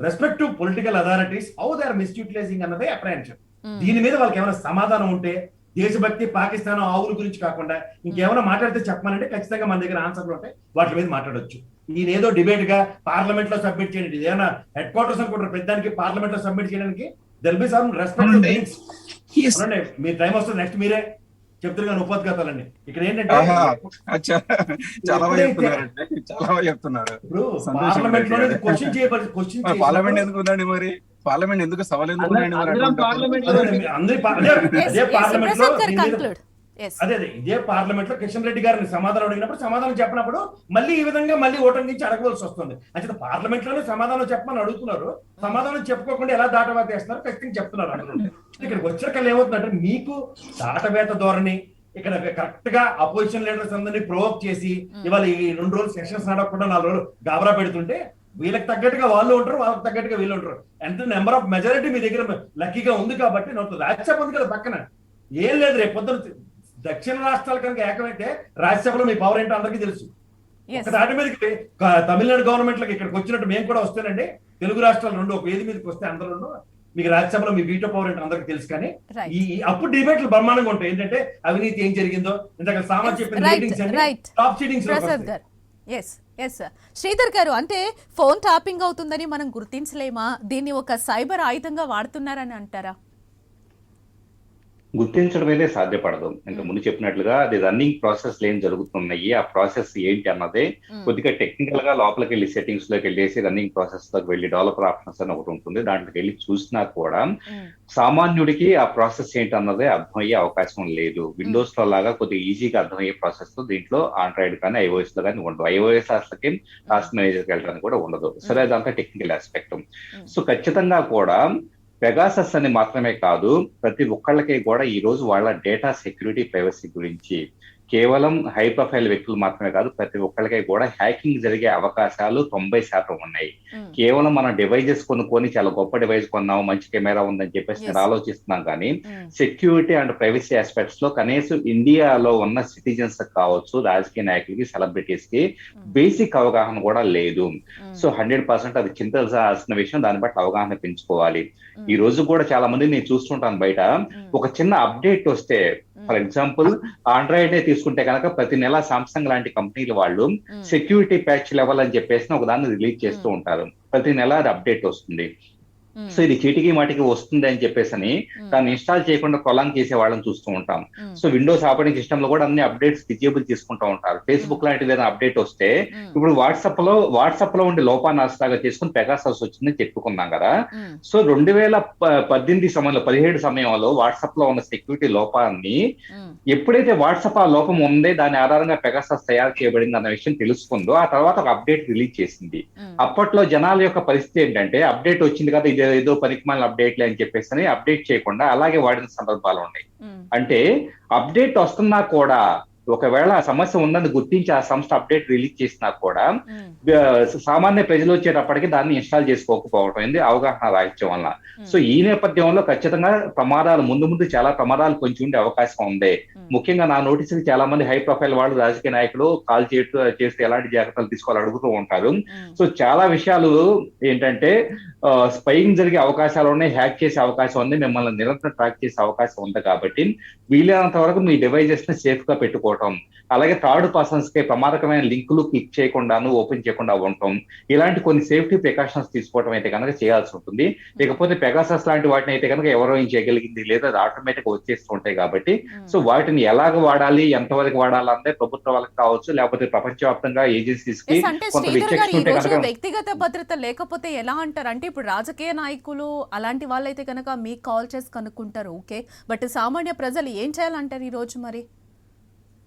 respect to political authorities how they are misutilising అన్నదే అప్రహెన్షన్. దీని మీద వాళ్ళకి ఏమైనా సమాధానం ఉంటే దేశభక్తి, పాకిస్తాన్, ఆవుల గురించి కాకుండా ఇంకేమైనా మాట్లాడితే చెప్పమనంటే ఖచ్చితంగా మన దగ్గర ఆన్సర్లు ఉంటాయి, వాటి మీద మాట్లాడొచ్చు. ఈయన ఏదో డిబేట్ గా పార్లమెంట్ లో సబ్మిట్ చేయండి, ఏదైనా హెడ్ క్వార్టర్స్ అనుకుంటారు పెద్దానికి పార్లమెంట్ లో సబ్మిట్ చేయడానికి. There be some respect. Me time వస్తుంది, నెక్స్ట్ మీరే చెప్తారు కానీ ఉపోద్ఘాతాలండి. ఇక్కడ ఏంటంటే ఇప్పుడు పార్లమెంట్ లో క్వశ్చన్ చేయబడి పార్లమెంట్ ఎందుకు ఉందండి మరి, పార్లమెంట్ ఎందుకు సవాల్ ఎందుకు ఇదే పార్లమెంట్ లో కిషన్ రెడ్డి గారిని సమాధానం అడిగినప్పుడు సమాధానం చెప్పినప్పుడు మళ్ళీ ఈ విధంగా మళ్ళీ ఓటర్ నుంచి అడగవలసి వస్తుంది. అంటే పార్లమెంట్ లోనే సమాధానం చెప్పమని అడుగుతున్నారు, సమాధానం చెప్పుకోకుండా ఎలా దాటవేత వేస్తున్నారు ఖచ్చితంగా చెప్తున్నారు. అనుకుంటే ఇక్కడికి వచ్చాక ఏమవుతుందంటే మీకు దాటవేత ధోరణి ఇక్కడ కరెక్ట్ గా అపోజిషన్ లీడర్స్ అందరినీ ప్రొవోక్ చేసి ఇవాళ ఈ 2 రోజులు సెషన్స్ నడవకుండా 4 రోజులు గాబరా పెడుతుంటే వీళ్ళకి తగ్గట్టుగా వాళ్ళు ఉంటారు, వాళ్ళకి తగ్గట్టుగా వీళ్ళు ఉంటారు. ఎంత నెంబర్ ఆఫ్ మెజారిటీ మీ దగ్గర లక్కీగా ఉంది కాబట్టి రాజ్యసభ ఉంది కదా పక్కన, ఏం లేదు రేపు పొద్దున దక్షిణ రాష్ట్రాలు కనుక ఏకమైతే రాజ్యసభలో మీ పవర్ ఏంటో అందరికీ తెలుసు. Yes. ఒక దాటి మీదకి తమిళనాడు గవర్నమెంట్ లకి ఇక్కడికి వచ్చినట్టు మేము కూడా వస్తేనండి, తెలుగు రాష్ట్రాలు రెండు ఒక వేది మీదకి వస్తే అందరూ మీకు రాజ్యసభలో మీ వీటో పవర్ ఏంటో అందరికీ తెలుసు. కానీ Right. ఈ అప్పుడు డిబేట్లు బ్రహ్మాండంగా ఉంటాయి. ఏంటంటే అవినీతి ఏం జరిగిందో ఇందాక సామాన్ చెప్పిన రేటింగ్స్ అన్ని రైట్ టాప్ సీటింగ్స్ ప్రసాద్ గారు. ఎస్ ఎస్ శ్రీధర్ గారు, అంటే ఫోన్ ట్యాపింగ్ అవుతుందని మనం గుర్తించలేమా? దీన్ని ఒక సైబర్ ఆయుధంగా వాడుతున్నారని అంటారా? గుర్తించడం అయితే సాధ్యపడదు. ఇంత ముందు చెప్పినట్లుగా అది రన్నింగ్ ప్రాసెస్ ఏం జరుగుతున్నాయి, ఆ ప్రాసెస్ ఏంటి అన్నదే కొద్దిగా టెక్నికల్ గా లోపలికి వెళ్ళి సెట్టింగ్స్ లోకి వెళ్ళేసి రన్నింగ్ ప్రాసెస్ లోకి వెళ్ళి డెవలపర్ ఆప్షన్స్ అని ఒకటి ఉంటుంది, దాంట్లోకి వెళ్ళి చూసినా కూడా సామాన్యుడికి ఆ ప్రాసెస్ ఏంటి అన్నదే అర్థమయ్యే అవకాశం లేదు. విండోస్ లో లాగా కొద్దిగా ఈజీగా అర్థమయ్యే ప్రాసెస్ దీంట్లో ఆండ్రాయిడ్ కానీ ఐఓఎస్ లో కానీ ఉండదు. ఐఓఎస్ అసలుకి టాస్క్ మేనేజర్కి వెళ్ళడానికి కూడా ఉండదు. సరే, అదంతా టెక్నికల్ ఆస్పెక్ట్. సో ఖచ్చితంగా కూడా పెగాసస్ అని మాత్రమే కాదు, ప్రతి ఒక్కళ్ళకి కూడా ఈ రోజు వాళ్ళ డేటా సెక్యూరిటీ ప్రైవసీ గురించి కేవలం హై ప్రొఫైల్ వ్యక్తులు మాత్రమే కాదు, ప్రతి ఒక్కళ్ళకి కూడా హ్యాకింగ్ జరిగే అవకాశాలు 90% ఉన్నాయి. కేవలం మన డివైజెస్ కొనుక్కొని చాలా గొప్ప డివైస్ కొన్నాము, మంచి కెమెరా ఉందని చెప్పేసి నేను ఆలోచిస్తున్నాం. కానీ సెక్యూరిటీ అండ్ ప్రైవసీ ఆస్పెక్ట్స్ లో కనీసం ఇండియాలో ఉన్న సిటిజన్స్ కావచ్చు, రాజకీయ నాయకులకి, సెలబ్రిటీస్ కి బేసిక్ అవగాహన కూడా లేదు. సో 100% అది చింతల్సిన విషయం. దాన్ని బట్టి అవగాహన పెంచుకోవాలి. ఈ రోజు కూడా చాలా మంది నేను చూస్తుంటాను బయట, ఒక చిన్న అప్డేట్ వస్తే, ఫర్ ఎగ్జాంపుల్ ఆండ్రాయిడ్ తీసుకుంటే కనుక ప్రతి నెల సామ్సంగ్ లాంటి కంపెనీలు వాళ్ళు సెక్యూరిటీ ప్యాచ్ లెవెల్ అని చెప్పేసి ఒక దాన్ని రిలీజ్ చేస్తూ ఉంటారు. ప్రతి నెల అది అప్డేట్ వస్తుంది. సో ఇది చీటికి మాటికి వస్తుంది అని చెప్పేసి దాన్ని ఇన్స్టాల్ చేయకుండా ప్రొలాంగ్ చేసే వాళ్ళని చూస్తూ ఉంటాం. సో విండోస్ ఆపరేటింగ్ సిస్టమ్ లో కూడా అన్ని అప్డేట్స్ డిజేబుల్ చేసుకుంటూ ఉంటారు. ఫేస్బుక్ లాంటిది ఏదైనా అప్డేట్ వస్తే, ఇప్పుడు వాట్సాప్ లో ఉండే లోపానాస్తాగా చేసుకుని పెగాసస్ వచ్చిందని చెప్పుకున్నాం కదా. సో 2018 సమయంలో 17 సమయంలో వాట్సాప్ లో ఉన్న సెక్యూరిటీ లోపాన్ని ఎప్పుడైతే వాట్సాప్ ఆ లోపం ఉందే దాని ఆధారంగా పెగాసస్ తయారు చేయబడింది అన్న విషయం తెలుసుకుందో, ఆ తర్వాత ఒక అప్డేట్ రిలీజ్ చేసింది. అప్పట్లో జనాల యొక్క పరిస్థితి ఏంటంటే, అప్డేట్ వచ్చింది కదా, ఇది ఏదో పనికిమాలిన అప్డేట్లే అని చెప్పేసి అప్డేట్ చేయకుండా అలాగే వాడిన సందర్భాలు ఉన్నాయి. అంటే అప్డేట్ వస్తున్నా కూడా ఒకవేళ ఆ సమస్య ఉందని గుర్తించి ఆ సంస్థ అప్డేట్ రిలీజ్ చేసినా కూడా సామాన్య ప్రజలు వచ్చేటప్పటికి దాన్ని ఇన్స్టాల్ చేసుకోకపోవడం ఏంది అవగాహన రాహిత్యం వల్ల. సో ఈ నేపథ్యంలో ఖచ్చితంగా ప్రమాదాలు ముందు చాలా ప్రమాదాలు కొంచెం ఉండే అవకాశం ఉంది. ముఖ్యంగా నా నోటీసుకి చాలా మంది హై ప్రొఫైల్ వాళ్ళు, రాజకీయ నాయకులు కాల్ చేస్తే ఎలాంటి జాగ్రత్తలు తీసుకోవాలి అడుగుతూ ఉంటారు. సో చాలా విషయాలు ఏంటంటే స్పైయింగ్ జరిగే అవకాశాలు ఉన్నాయి, హ్యాక్ చేసే అవకాశం ఉంది, మిమ్మల్ని నిరంతరం ట్రాక్ చేసే అవకాశం ఉంది. కాబట్టి వీలైనంత వరకు మీ డివైజెస్ ని సేఫ్ గా పెట్టుకోవటం, అలాగే థర్డ్ పర్సన్స్ కి ప్రమాదకమైన లింకులు క్లిక్ చేయకుండాను ఓపెన్ చేయకుండా ఉండటం, ఇలాంటి కొన్ని సేఫ్టీ ప్రికాషన్స్ తీసుకోవడం అయితే కనుక చేయాల్సి ఉంటుంది. లేకపోతే పెగాసస్ లాంటి వాటిని అయితే కనుక ఎవరో ఏం చేయగలిగింది లేదా అది వచ్చేస్తూ ఉంటాయి. కాబట్టి సో వాటిని ఎలాగ వాడాలి, ఎంతవరకు వాడాలంటే ప్రభుత్వ వాళ్ళకి కావచ్చు, లేకపోతే ప్రపంచవ్యాప్తంగా ఏజెన్సీస్ కి కొంత విచక్షణ ఉంటే కనుక. వ్యక్తిగత భద్రత లేకపోతే ఎలా అంటారు? అంటే ఇప్పుడు రాజకీయ నాయకులు అలాంటి వాళ్ళైతే కనుక మీకు కాల్ చేసి కనుక్కుంటారు, ఓకే, బట్ సామాన్య ప్రజలు ఏం చేయాలంటారు ఈ రోజు? మరి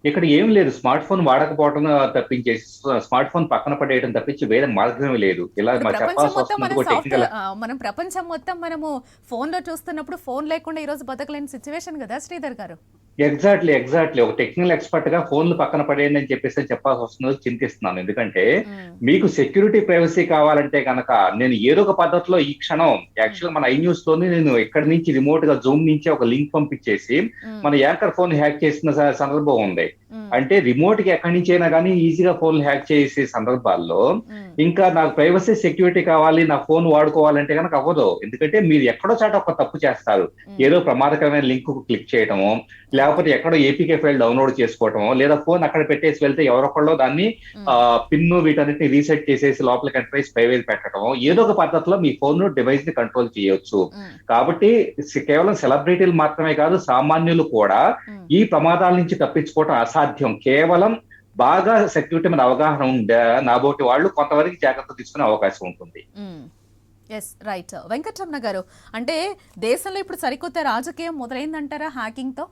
ఇక్కడ ఏం లేదు, స్మార్ట్ ఫోన్ వాడకపోవడం తప్పించేసి స్మార్ట్ ఫోన్ పక్కన పడేయడం తప్పించి వేరే మార్గమే లేదు. ఇలా చెప్పాల్సి వస్తుంది. మనం ప్రపంచం మొత్తం మనము ఫోన్ లో చూస్తున్నప్పుడు ఫోన్ లేకుండా ఈ రోజు బతకలేని సిచ్యువేషన్ కదా శ్రీధర్ గారు. ఎగ్జాక్ట్లీ ఒక టెక్నికల్ ఎక్స్పర్ట్ గా ఫోన్లు పక్కన పడేయండి అని చెప్పేసి చెప్పాల్సి వస్తుందో చింతిస్తున్నాను. ఎందుకంటే మీకు సెక్యూరిటీ ప్రైవసీ కావాలంటే కనుక నేను ఏదో ఒక పద్ధతిలో ఈ క్షణం యాక్చువల్గా మన iNews లోని నేను ఎక్కడి నుంచి రిమోట్ గా జూమ్ నుంచి ఒక లింక్ పంపించేసి మన యాంకర్ ఫోన్ హ్యాక్ చేసిన సందర్భం ఉంది. అంటే రిమోట్ కి ఎక్కడి నుంచి అయినా కానీ ఈజీగా ఫోన్ హ్యాక్ చేసే సందర్భాల్లో ఇంకా నాకు ప్రైవసీ సెక్యూరిటీ కావాలి, నా ఫోన్ వాడుకోవాలంటే కనుక అవ్వదు. ఎందుకంటే మీరు ఎక్కడో చాట ఒక తప్పు చేస్తారు, ఏదో ప్రమాదకరమైన లింక్ క్లిక్ చేయటము, లేకపోతే ఎక్కడో ఏపీకే ఫైల్ డౌన్లోడ్ చేసుకోవటము, లేదా ఫోన్ అక్కడ పెట్టేసి వెళ్తే ఎవరొకళ్ళు దాన్ని పిన్ వీటన్నిటిని రీసెట్ చేసేసి లోపలికి ఎంటర్ స్పైవేర్ పెట్టడం, ఏదో ఒక పద్ధతిలో మీ ఫోన్ డివైస్ ని కంట్రోల్ చేయొచ్చు. కాబట్టి కేవలం సెలబ్రిటీలు మాత్రమే కాదు, సామాన్యులు కూడా ఈ ప్రమాదాల నుంచి తప్పించుకోవటం అసాధ్యం. కేవలం బాగా సెక్యూరిటీ మీద అవగాహన ఉండే నాబోటి వాళ్ళు కొంతవరకు జాగ్రత్త తీసుకునే అవకాశం ఉంటుంది. Yes right. వెంకటరమణ గారు, అంటే దేశంలో ఇప్పుడు సరికొత్త రాజకీయం మొదలైందంటారా హ్యాకింగ్ తో?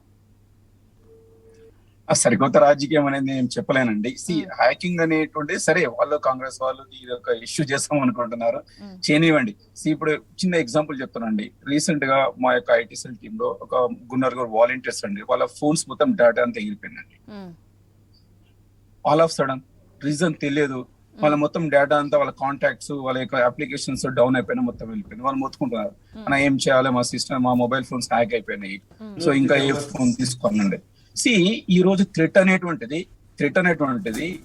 సరికొత్త రాజకీయం అనేది నేను చెప్పలేనండి. హ్యాకింగ్ అనేటువంటి సరే వాళ్ళు కాంగ్రెస్ వాళ్ళు ఇది ఒక ఇష్యూ చేస్తాం అనుకుంటున్నారు, చేయనివ్వండి. ఇప్పుడు చిన్న ఎగ్జాంపుల్ చెప్తానండి. రీసెంట్ గా మా యొక్క ఐటీ సెల్ టీమ్ లో ఒక గున్నర్ వాలంటీర్స్ అండి, వాళ్ళ ఫోన్స్ మొత్తం డేటా అంతా ఎగిరిపోయిందండి. ఆల్ ఆఫ్ సడన్ రీజన్ తెలియదు, వాళ్ళ మొత్తం డేటా అంతా వాళ్ళ కాంటాక్ట్స్ వాళ్ళ యొక్క అప్లికేషన్స్ డౌన్ అయిపోయినా మొత్తం వెళ్ళిపోయింది. వాళ్ళు మొత్తుకుంటున్నారు, మనం ఏం చేయాలి, మా సిస్టమ్ మా మొబైల్ ఫోన్స్ హ్యాక్ అయిపోయినాయి, సో ఇంకా ఏ ఫోన్ తీసుకోనండి. ఈ రోజు థ్రెట్ అనేటువంటిది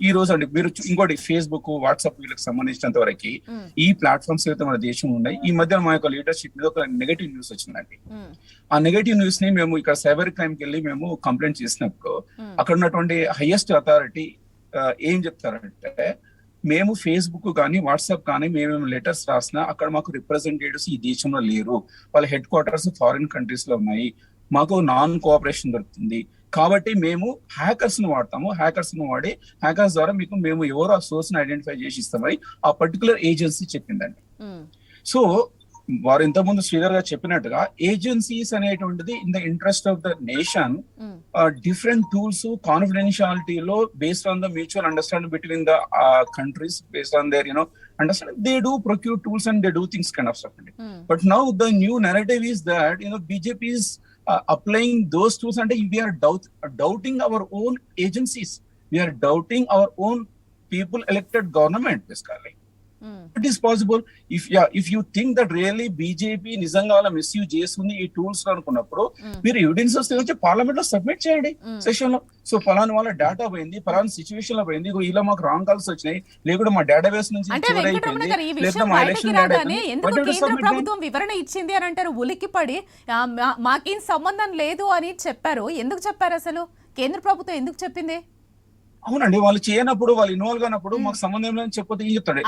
ఈ రోజు అండి మీరు ఇంకోటి ఫేస్బుక్ వాట్సాప్ వీళ్ళకి సంబంధించినంత వరకు ఈ ప్లాట్ఫామ్స్ అయితే మన దేశం ఉన్నాయి. ఈ మధ్య మా యొక్క లీడర్షిప్ మీద ఒక నెగటివ్ న్యూస్ వచ్చిందండి. ఆ నెగటివ్ న్యూస్ ని మేము ఇక్కడ సైబర్ క్రైమ్ కి వెళ్ళి మేము కంప్లైంట్ చేసినప్పుడు అక్కడ ఉన్నటువంటి హైయెస్ట్ అథారిటీ ఏం చెప్తారంటే, మేము ఫేస్బుక్ కానీ వాట్సాప్ కానీ మేము లెటర్స్ రాసినా అక్కడ మాకు రిప్రజెంటేటివ్స్ ఈ దేశంలో లేరు, వాళ్ళ హెడ్ క్వార్టర్స్ ఫారిన్ కంట్రీస్ లో ఉన్నాయి, మాకు నాన్ కోఆపరేషన్ దొరుకుతుంది, కాబట్టి మేము హ్యాకర్స్ ను వాడతాము, హ్యాకర్స్ ను వాడి హ్యాకర్స్ ద్వారా మేము ఎవరో ఆ సోర్స్ ని ఐడెంటిఫై చేసి ఇస్తామని ఆ పర్టికులర్ ఏజెన్సీ చెప్పిందండి. సో వారు ఇంతకుముందు శ్రీధర్ గారు చెప్పినట్టుగా ఏజెన్సీస్ అనేటువంటిది in the interest of the nation different tools కాన్ఫిడెన్షియాలిటీలో based on the mutual understanding between the countries based on their understand they do procure tools and they do things kind of stuff. But now the new narrative is that BJP is applying those tools and we are doubting our own agencies, we are doubting our own people elected government basically. It is possible if you think that really BJP నిజంగా వాళ్ళ మిస్యూజ్ చేస్తుంది ఈ టూల్స్ అనుకున్నప్పుడు మీరు ఎవిడెన్స్ వస్తే వచ్చి పార్లమెంట్ లో సబ్మిట్ చేయండి సెషన్ లో. సో ఫలానా వాళ్ళ డేటా పోయింది, ఫలానా సిచ్యువేషన్ లో పోయింది, ఇలా మాకు రాంగ్ కాల్స్ వచ్చినాయి, లేకుంటే మా డేటాబేస్ నుంచి ప్రభుత్వం వివరణ ఇచ్చింది అని అంటారు, ఉలిక్కిపడి మాకేం సంబంధం లేదు అని చెప్పారు. ఎందుకు చెప్పారు అసలు? కేంద్ర ప్రభుత్వం ఎందుకు చెప్పింది? అవునండి, వాళ్ళు చేయనప్పుడు వాళ్ళు ఇన్వాల్వ్ కానప్పుడు మాకు సంబంధం లేదని చెప్పొద్దు ఏం చెప్తాడు.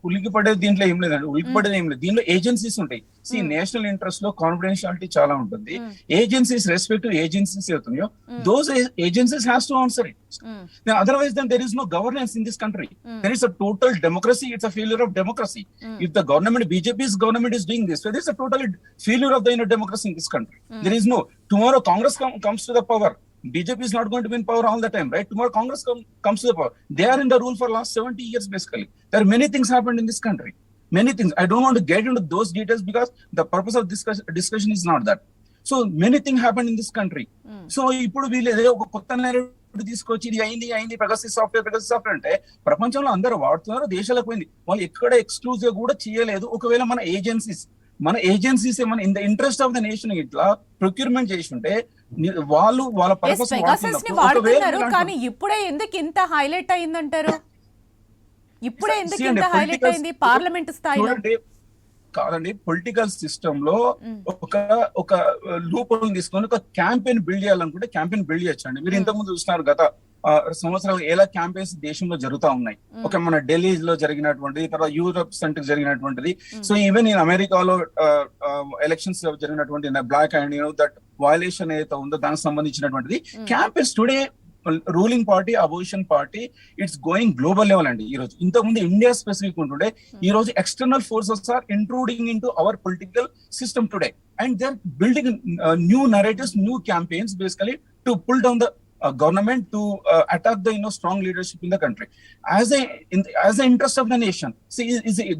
ఉలికిపడేది దీంట్లో ఏం లేదండి, ఉలికిపడేది ఏం లేదు. దీనిలో ఏజెన్సీస్ ఉంటాయి. నేషనల్ ఇంట్రెస్ట్ లో కాన్ఫిడెన్షియాలిటీ చాలా ఉంటుంది. ఏజెన్సీస్ రెస్పెక్టివ్ ఏజెన్సీస్ అవుతున్నాయో those agencies has to answer it. Otherwise then there is no governance in this country. There is a total democracy, it's a failure of democracy. If the government, BJP's government is doing this, so there is a total failure of the democracy in this country. There is no, tomorrow Congress comes to the power, BJP is not going to be in power all the time, right? Tomorrow Congress comes to the power. They are in the rule for last 70 years basically. There are many things happened in this country. Many things. I don't want to get into those details because the purpose of discussion is not that. So many things happened in this country. So ఇప్పుడు వీళ్ళు ఒక కొత్త నేరేటివ్ తీసుకొచ్చి ఇది అయింది పెగాసస్ సాఫ్ట్వేర్ అంటే ప్రపంచంలో అందరూ వాడుతున్నారు, దేశాలకు పోయింది. వాళ్ళు ఎక్కడ ఎక్స్క్లూజివ్ కూడా చేయలేదు. ఒకవేళ మన ఏజెన్సీస్ ఏమైనా in the interest of the nation ఇట్లా ప్రొక్యూర్మెంట్ చేసి ఉంటే వాళ్ళు వాళ్ళ పర్పస్ వాడుతున్నారు. కానీ ఇప్పుడే ఎందుకు ఇంత హైలైట్ అయిందంటారు? ఇప్పుడే ఎందుకు ఇంత హైలైట్ అయింది పార్లమెంట్ స్థాయిలో? కాదండి, పొలిటికల్ సిస్టమ్ లో ఒక లూప్ తీసుకొని ఒక క్యాంపెయిన్ బిల్డ్ చేయాలనుకుంటే క్యాంపెయిన్ బిల్డ్ చేయొచ్చండి. మీరు ఇంతకుముందు చూస్తున్నారు గత సంవత్సరాలు ఎలా క్యాంపెయిన్స్ దేశంలో జరుగుతూ ఉన్నాయి. ఒక మన ఢిల్లీలో జరిగినటువంటిది, తర్వాత యూరోప్ సెంటర్ జరిగినటువంటిది. సో ఈవెన్ ఇన్ అమెరికాలో ఎలక్షన్స్ జరిగినటువంటి బ్లాక్ అండ్ దట్ వయలేషన్ ఏదైతే ఉందో దానికి సంబంధించినటువంటిది campaigns today ruling party, opposition party, it's going global level అండి. ఈ రోజు ఇంతకుముందు ఇండియా స్పెసిఫిక్ ఉంటుండే, ఈ రోజు external forces are intruding into our political system today and they are building new narratives, new campaigns basically to pull down the government, to attack the strong leadership in the country as the interest of the nation. See,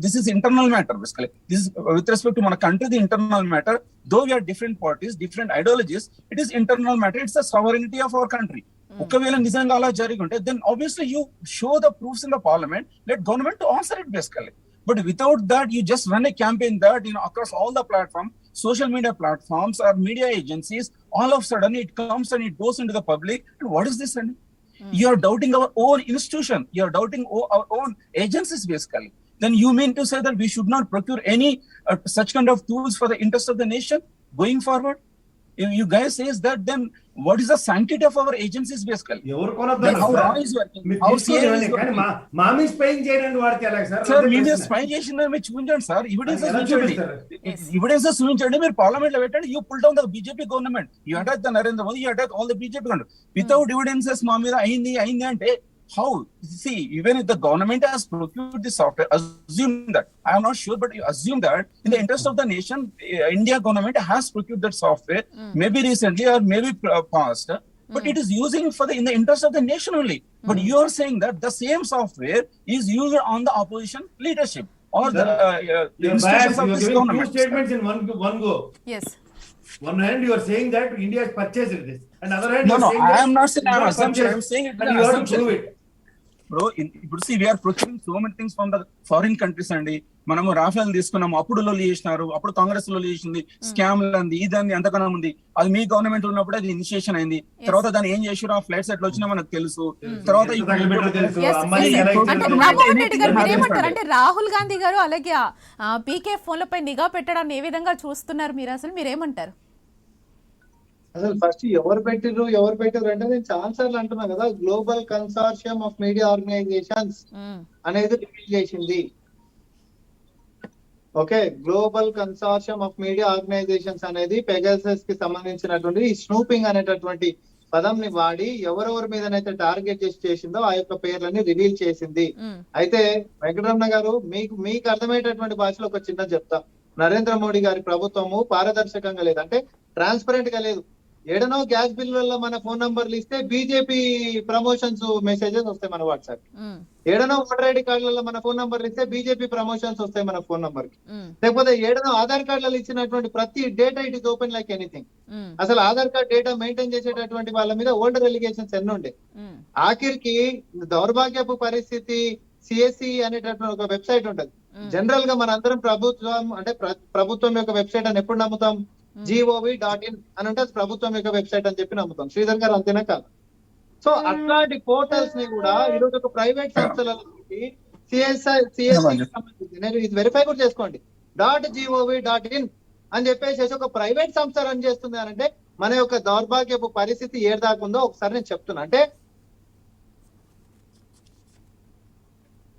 this is internal matter basically. This is with respect to mana country, the internal matter. Though we are different parties, different ideologies, it is internal matter. It's the sovereignty of our country. ఒకవేళ నిజంగా అలా జరిగి ఉంటే then obviously you show the proofs in the parliament, let government to answer it basically. But without that, you just run a campaign that across all the platforms, social media platforms or media agencies, all of a sudden it comes and it goes into the public. And what is this? You are doubting our own institution, you are doubting our own agencies basically. Then you mean to say that we should not procure any such kind of tools for the interest of the nation going forward? If you guys says that, then what is the sanctity of our agencies basically? Then how law is working? How CA is working? మామీ స్పైయింగ్ చేయడానికి వాడితే ఎలా సార్? సార్ మీడియా స్పై చేసిన మీరు చూపించండి సార్, ఎవిడెన్సెస్ చూపించండి. మీరు పార్లమెంట్ లో పెట్టండి. You pull down the BJP government, you attack the Narendra Modi, you attack all the BJP government without evidences. మా మీద అయింది అంటే how? See, even if the government has procured the software, assume that, I am not sure, but you assume that in the interest of the nation, India government has procured that software, maybe recently or maybe past, but it is using in the interest of the nation only. But you are saying that the same software is used on the opposition leadership or the institutions of this government. Two statements in one go. Yes. One hand you are saying that India has purchased this, and other hand No, you are saying I am not saying I am assumption. I am saying it. And you have to prove it. ఇప్పుడు we are procuring so many things from the foreign countries అండి. మనము రాఫెల్ తీసుకున్నాము, అప్పుడు లొల్లి చేసినారు, అప్పుడు కాంగ్రెస్ లొల్లి చేసింది, స్కామ్ అంది, ఇదంది, అంతకనం ఉంది. అది మీ గవర్నమెంట్ ఉన్నప్పుడు అది ఇనిషియేషన్ అయింది. తర్వాత దాన్ని ఏం చేసారు, ఆ ఫ్లైట్స్ ఎట్లా వచ్చినా మనకు తెలుసు. తర్వాత అంటే రాహుల్ గాంధీ గారు అలాగే పీకే ఫోన్లపై నిఘా పెట్టడాన్ని ఏ విధంగా చూస్తున్నారు మీరు? అసలు మీరేమంటారు? అసలు ఫస్ట్ ఎవరు పెట్టిర్రు అంటే నేను చాలా సార్లు అంటున్నా కదా, global consortium of media organisations అనేది రివీల్ చేసింది. Okay, global consortium of media organisations అనేది పెగాసస్ కి సంబంధించినటువంటి ఈ స్నూపింగ్ అనేటటువంటి పదంని వాడి ఎవరెవరి మీదనైతే టార్గెట్ చేసిందో ఆ యొక్క పేర్లని రివీల్ చేసింది. అయితే వెంకటరమణ గారు, మీకు అర్థమయ్యేటటువంటి భాషలో ఒక చిన్న చెప్తా. నరేంద్ర మోడీ గారి ప్రభుత్వము పారదర్శకంగా లేదు, అంటే ట్రాన్స్పరెంట్ గా లేదు. ఏడనో గ్యాస్ బిల్లులలో మన ఫోన్ నంబర్లు ఇస్తే బీజేపీ ప్రమోషన్స్ మెసేజెస్ వస్తాయి మన వాట్సాప్. ఏడనో ఓటర్ ఐడి కార్డులలో మన ఫోన్ నంబర్లు ఇస్తే బీజేపీ ప్రమోషన్స్ వస్తాయి మన ఫోన్ నంబర్ కి. లేకపోతే ఏడనో ఆధార్ కార్డులలో ఇచ్చినటువంటి ప్రతి data it is open like anything. అసలు ఆధార్ కార్డ్ డేటా మెయింటైన్ చేసేటటువంటి వాళ్ళ మీద ఓల్డర్ ఎలిగేషన్స్ ఎన్ని ఉండే. ఆఖరికి దౌర్భాగ్యపు పరిస్థితి సిఎస్సి అనేటటువంటి ఒక వెబ్సైట్ ఉంటది. జనరల్ గా మన అందరం ప్రభుత్వం యొక్క వెబ్సైట్ అని ఎప్పుడు నమ్ముతాం? gov.in అని అంటే ప్రభుత్వం యొక్క వెబ్సైట్ అని చెప్పి నమ్ముతాం. శ్రీధర్ గారు అంతేనా కాదు? సో అట్లాంటి పోర్టల్స్ ని కూడా ఈరోజు ఒక ప్రైవేట్ సంస్థలలో నేను ఇది వెరిఫై కూడా చేసుకోండి, .gov.in అని చెప్పేసి ఒక ప్రైవేట్ సంస్థ రన్ చేస్తుంది అని అంటే మన యొక్క దౌర్భాగ్యపు పరిస్థితి ఏడు దాకా ఉందో ఒకసారి నేను చెప్తున్నా. అంటే